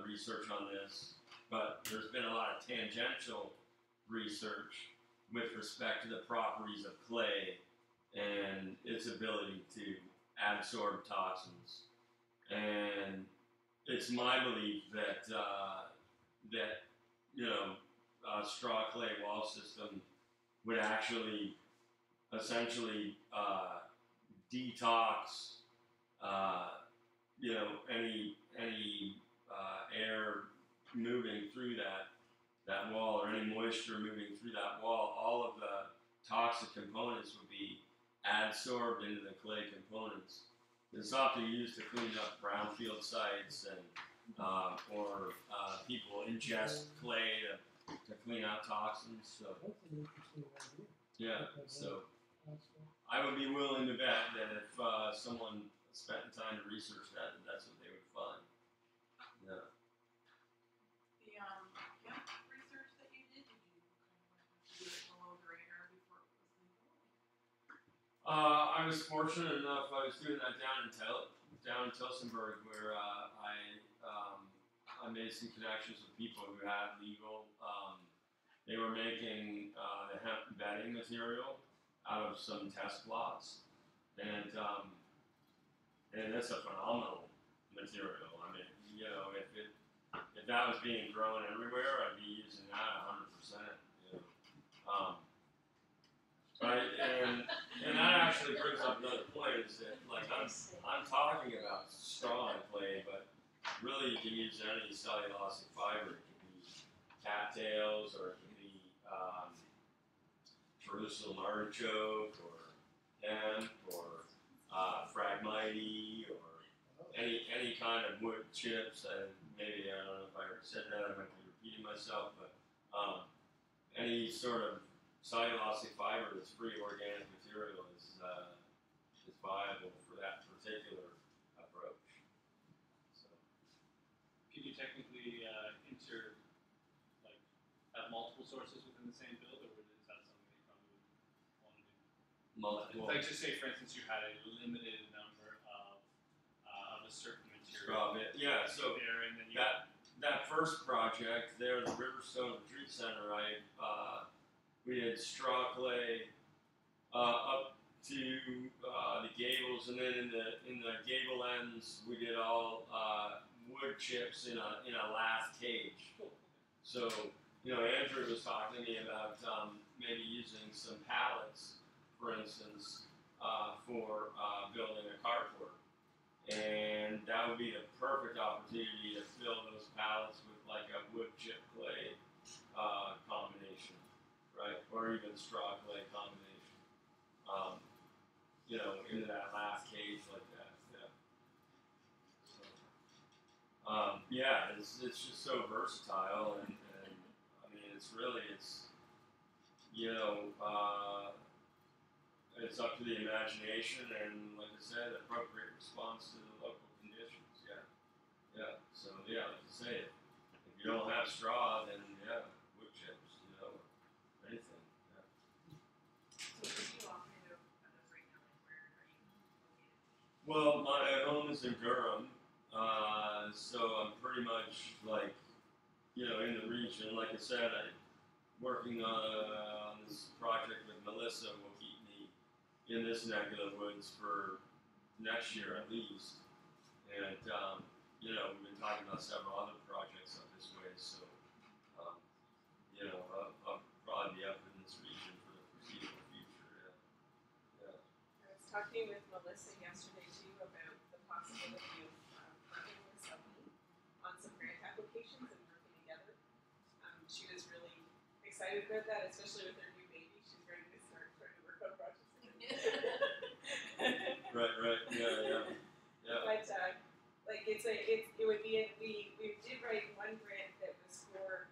research on this, but there's been a lot of tangential research with respect to the properties of clay and its ability to absorb toxins. And it's my belief that a straw clay wall system would actually essentially detox any air moving through that wall, or any moisture moving through that wall. All of the toxic components would be adsorbed into the clay components. It's often used to clean up brownfield sites, and or people ingest clay to clean out toxins. So That's an interesting idea. yeah, so I would be willing to bet that if someone spent the time to research that, that's what they would find. Yeah. The hemp research that you did you kind of do it below the radar before it was legal? I was fortunate enough. I was doing that down in Tillsonburg, where I made some connections with people who had legal. They were making the hemp bedding material out of some test plots, and it's a phenomenal material. I mean, you know, if that was being grown everywhere, I'd be using that 100%. You know? Right, and that actually brings up another point, is that, like, I'm talking about straw and clay, but really you can use any cellulosic fiber. It can be cattails, or it can be Jerusalem artichoke, or hemp, or phragmite, or any kind of wood chips. And maybe, I don't know if I said that, I might be repeating myself, but any sort of cellulosic fiber that's free organic material is viable for that particular approach. So, Can you technically have multiple sources within the same build, or is that something that you probably would want to do? multiple Like, just say, for instance, you had a limited number of a certain straw material. bit. Yeah, so there, and then you that first project there, the Riverstone Retreat Center, we had straw clay up to the gables, and then in the gable ends we did all wood chips in a lath cage. So, you know, Andrew was talking to me about maybe using some pallets, for instance, for building a carport. And that would be the perfect opportunity to fill those pallets with like a wood chip clay combination, right? Or even straw clay combination. You know, into that lath cage like that. Yeah. So, yeah, it's just so versatile, and I mean, it's you know, it's up to the imagination, and like I said, appropriate response to the local conditions. Yeah, yeah. So yeah, like I say, if you don't have straw, then yeah, wood chips, you know, anything. Yeah. So are you operate out of right now, like where Well, my home is in Durham, so I'm pretty much like, in the region. Like I said, working on this project with Melissa will keep me in this neck of the woods for next year at least. And, we've been talking about several other projects up this way, so, I'll probably be up in this region for the foreseeable future, yeah. I was talking with Melissa yesterday too about the possibility of partnering with somebody on some grant applications and working together. She was really excited about that, especially with her new baby. She's ready to start trying to work on projects again. Right, yeah. But it would be we did write one grant that was for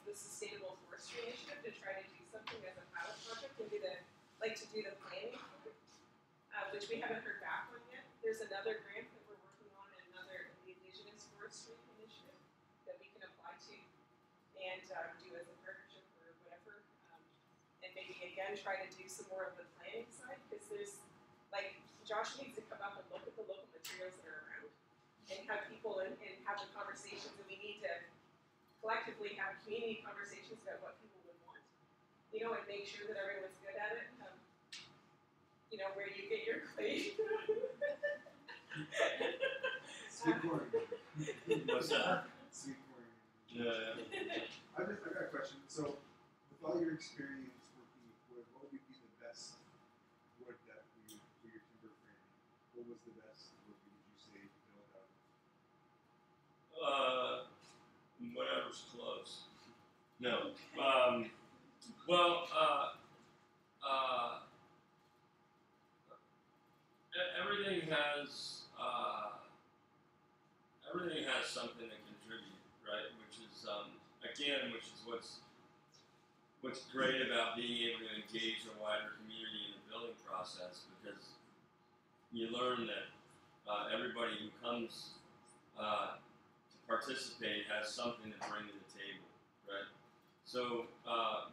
the Sustainable Forestry Initiative to try to do something as a pilot project and do the planning for it, which we haven't heard back on yet. There's another grant that we're working on, the Indigenous Forestry Initiative that we can apply to and do as a partnership or whatever, and maybe again try to do some more of the planning side, because there's Josh needs to come up and look at the local materials that are around and have people and have the conversations, and we need to collectively have community conversations about what people would want, and make sure that everyone's good at it. Where you get your clay. Sweet corn. What's that? Sweet corn. Yeah. I got a question. So, with all your experience working with wood, what would be the best wood that for your timber framing? What was the best wood would you say to build out of? Whatever's close. No. Everything has something to contribute, right? Which is what's great about being able to engage a wider community in the building process, because you learn that everybody who comes to participate has something to bring to the table, right? So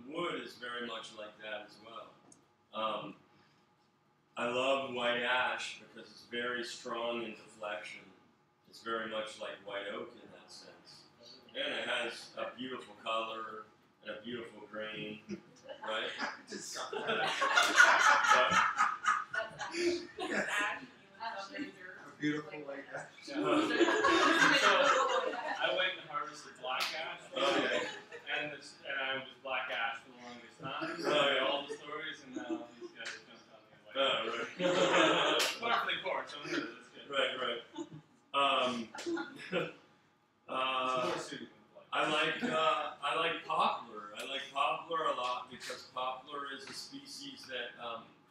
wood is very much like that as well. I love white ash because it's very strong in deflection. It's very much like white oak in that sense. And it has a beautiful color and a beautiful grain, right? A beautiful white ash. So I went and harvested black ash, and I was black ash for the longest time. All the stories, and now these guys jumped on me like, part of the course, so that's good. Right. I like poplar. I like poplar a lot because poplar is a species that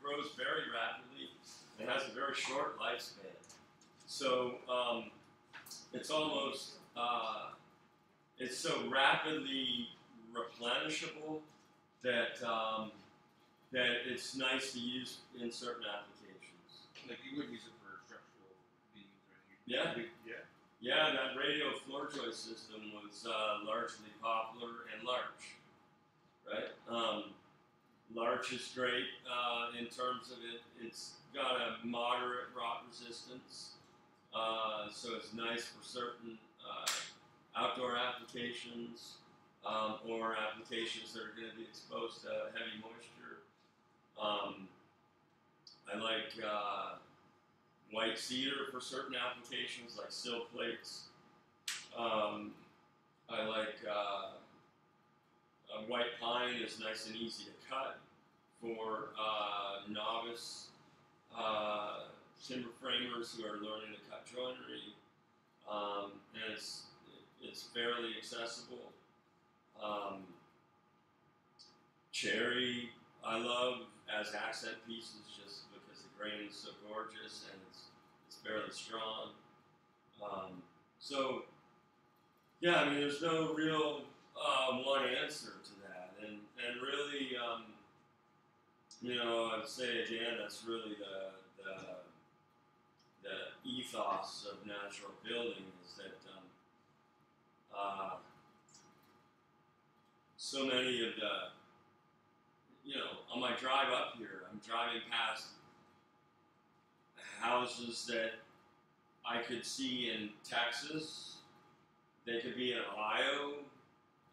grows very rapidly and has a very short lifespan. So it's almost it's so rapidly replenishable that that it's nice to use in certain applications. Like you would use it for structural beams or anything. Yeah. Yeah, that radial floor joist system was largely poplar and larch, right? Larch is great in terms of it's got a moderate rot resistance, so it's nice for certain outdoor applications or applications that are going to be exposed to heavy moisture. I like white cedar for certain applications like sill plates. I like white pine is nice and easy to cut for novice timber framers who are learning to cut joinery, and it's fairly accessible. Cherry I love as accent pieces just because the grain is so gorgeous and it's fairly strong. So yeah, I mean, there's no real one answer to that, and really, I'd say again, that's really the ethos of natural building is that so many of the, on my drive up here, I'm driving past houses that I could see in Texas. They could be in Ohio.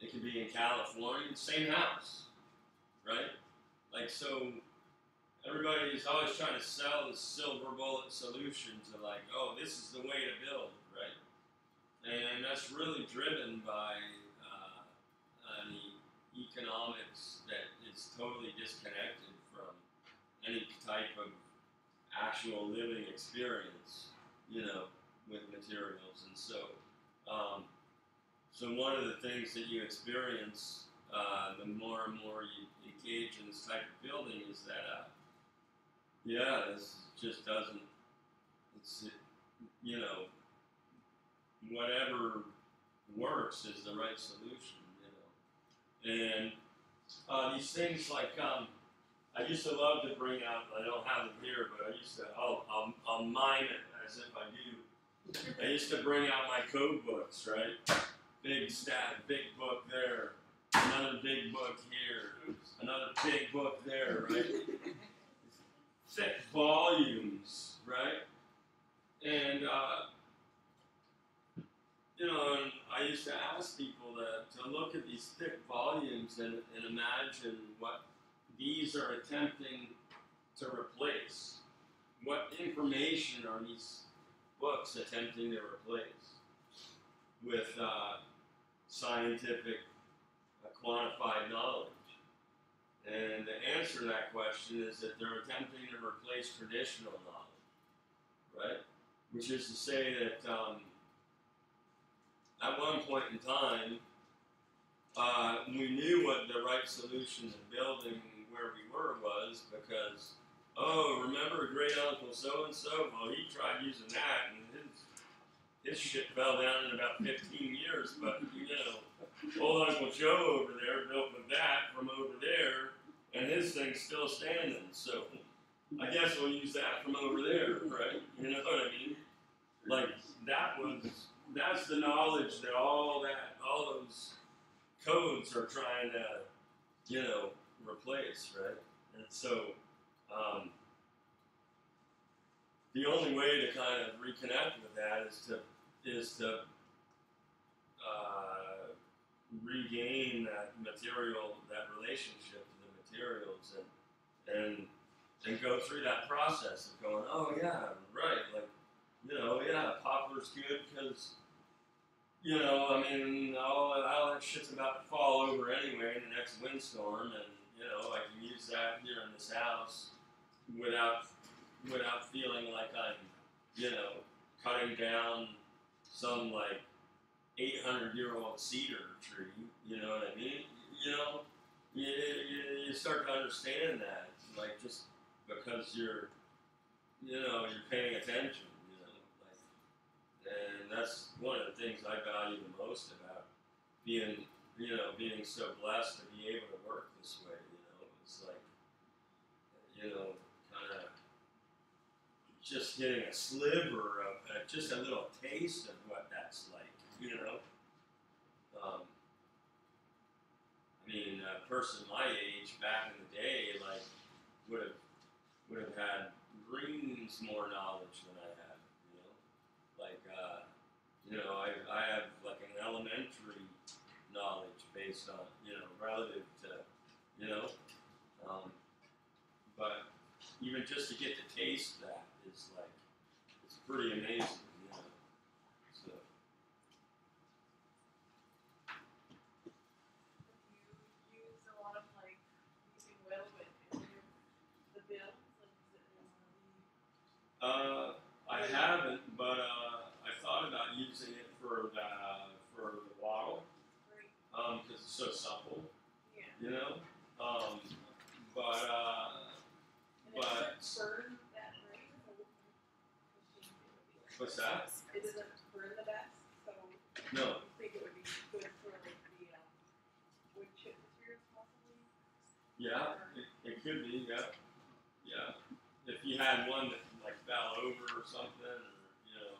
They could be in California. Same house, right? Like, so everybody is always trying to sell the silver bullet solution to, like, oh, this is the way to build, right? And that's really driven by an economics that is totally disconnected from any type of actual living experience, with materials. And so, so one of the things that you experience, the more and more you engage in this type of building, is that, this just doesn't, it's, whatever works is the right solution, And these things like, I used to love to bring out, I don't have them here, but I used to, I'll mime it as if I do. I used to bring out my code books, right? Big book there, another big book here, another big book there, right? Thick volumes, right? And, and I used to ask people to look at these thick volumes and imagine what these are attempting to replace. What information are these books attempting to replace with scientific, quantified knowledge? And the answer to that question is that they're attempting to replace traditional knowledge, right? Which is to say that at one point in time, we knew what the right solution to building where we were was, because, remember great uncle so-and-so? Well, he tried using that, and his shit fell down in about 15 years, but, old Uncle Joe over there built with that from over there, and his thing's still standing, so I guess we'll use that from over there, right? You know what I mean? Like, that's the knowledge that all those codes are trying to, replace, right? And so, the only way to kind of reconnect with that is to regain that material, that relationship to the materials, and go through that process of going, oh yeah, right, like, poplar's good because, all that shit's about to fall over anyway in the next windstorm, and, I can use that here in this house without feeling like I'm, cutting down some, like, 800-year-old cedar tree, you know what I mean? You start to understand that, like, just because you're paying attention, and that's one of the things I value the most about being so blessed to be able to work this way, it's like, kind of just getting a sliver of, just a little taste of what that's like, a person my age back in the day, like, would have had reams more knowledge than I had, like, I have like an elementary knowledge based on, relative to, but even just to get to taste that is like, it's pretty amazing, so. You use a lot of like using Whalewit in the builds, like is it one of the? I haven't, but I thought about using it for the waddle, Great. because it's so supple, Yeah. but And it doesn't burn that great, what's that? It doesn't burn the best, so No. I think it would be good for like the wood chip materials possibly. Yeah, it could be, yeah. If you had one that like fell over or something, or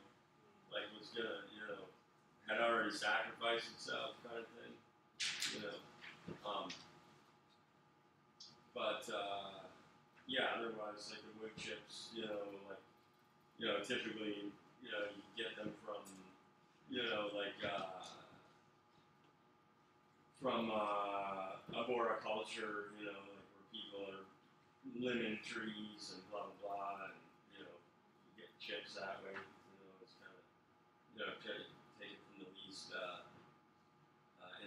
like was gonna, had already sacrificed itself, kind of thing, but yeah, otherwise like the wood chips, like you know, typically, you know, you get them from, you know, like from arboriculture, you know, like where people are limbing trees and blah blah blah, and you know, you get chips that way. You know, it's kind of, you know, try to take it from the least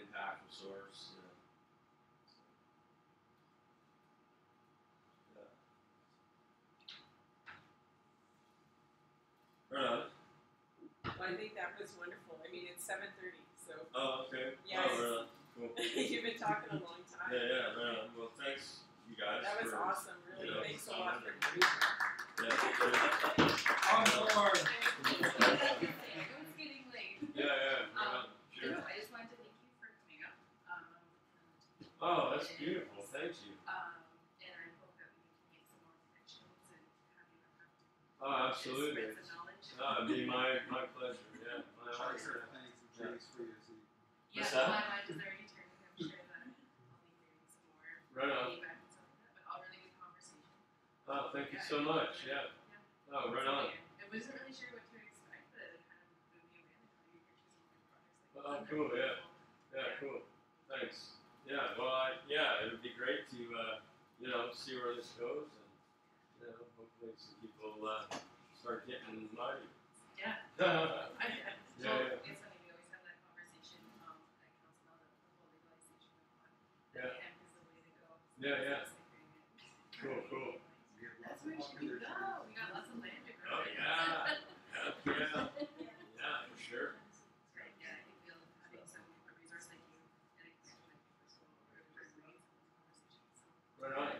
impactful source. You know. So, yeah. Right on. Well, I think that was wonderful. I mean, it's 7:30, so Oh, okay. Yes. Oh, right on. Cool. you've been talking a long time. Yeah, right on. Well, thanks, you guys. That was for, awesome. Really, you know, thanks a lot for coming. doing that. Yeah, On board. It was getting late. right on. Sure. No, I just wanted to thank you for coming up. Oh, that's beautiful. Thank you. And I hope that we can make some more connections and have you ever Oh, absolutely. spread some knowledge. It'd be my pleasure. Yeah, my Try honor. to thank some trees for you. So Yeah, What's well, that? my mind is already turning. I'm sure that I'll be hearing some more Right on. feedback and stuff like that, but all really good conversation. Oh, thank you so much. Yeah. Oh, right on. I wasn't really sure what to expect, but it kind of blew me away. Like, you're choosing more projects. Oh, cool. Yeah. Yeah, cool. Thanks. Yeah. Well, it would be great to you know, see where this goes, and you know, hopefully some people start getting money. Yeah. Yeah. Well, it's funny, we always have that conversation at council now that the whole legalization of pot. Yeah. The hemp is the way to go. Yeah. It's like doing it. Cool. That's where you should go. We got lots of land to grow. Oh yeah. Yeah, for sure. Right, yeah, I think we'll having some a resource like you and a connection like people so are great in those conversations. So Right on.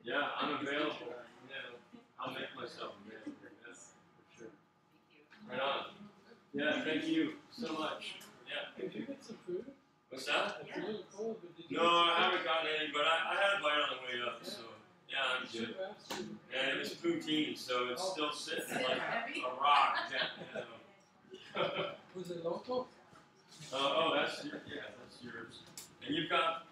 Yeah, I'm available. Yeah, I'll make myself available. Yeah, for sure. Thank you. Right on. Yeah, thank you so much. Yeah. Did you get some food? What's that? It's a little cold, but did you? No, I haven't gotten any, but I had a bite on the way up, so yeah, I'm good. And it was poutine, so it's still sitting like a rock. Yeah. Was it local? Oh, that's yours. And you've got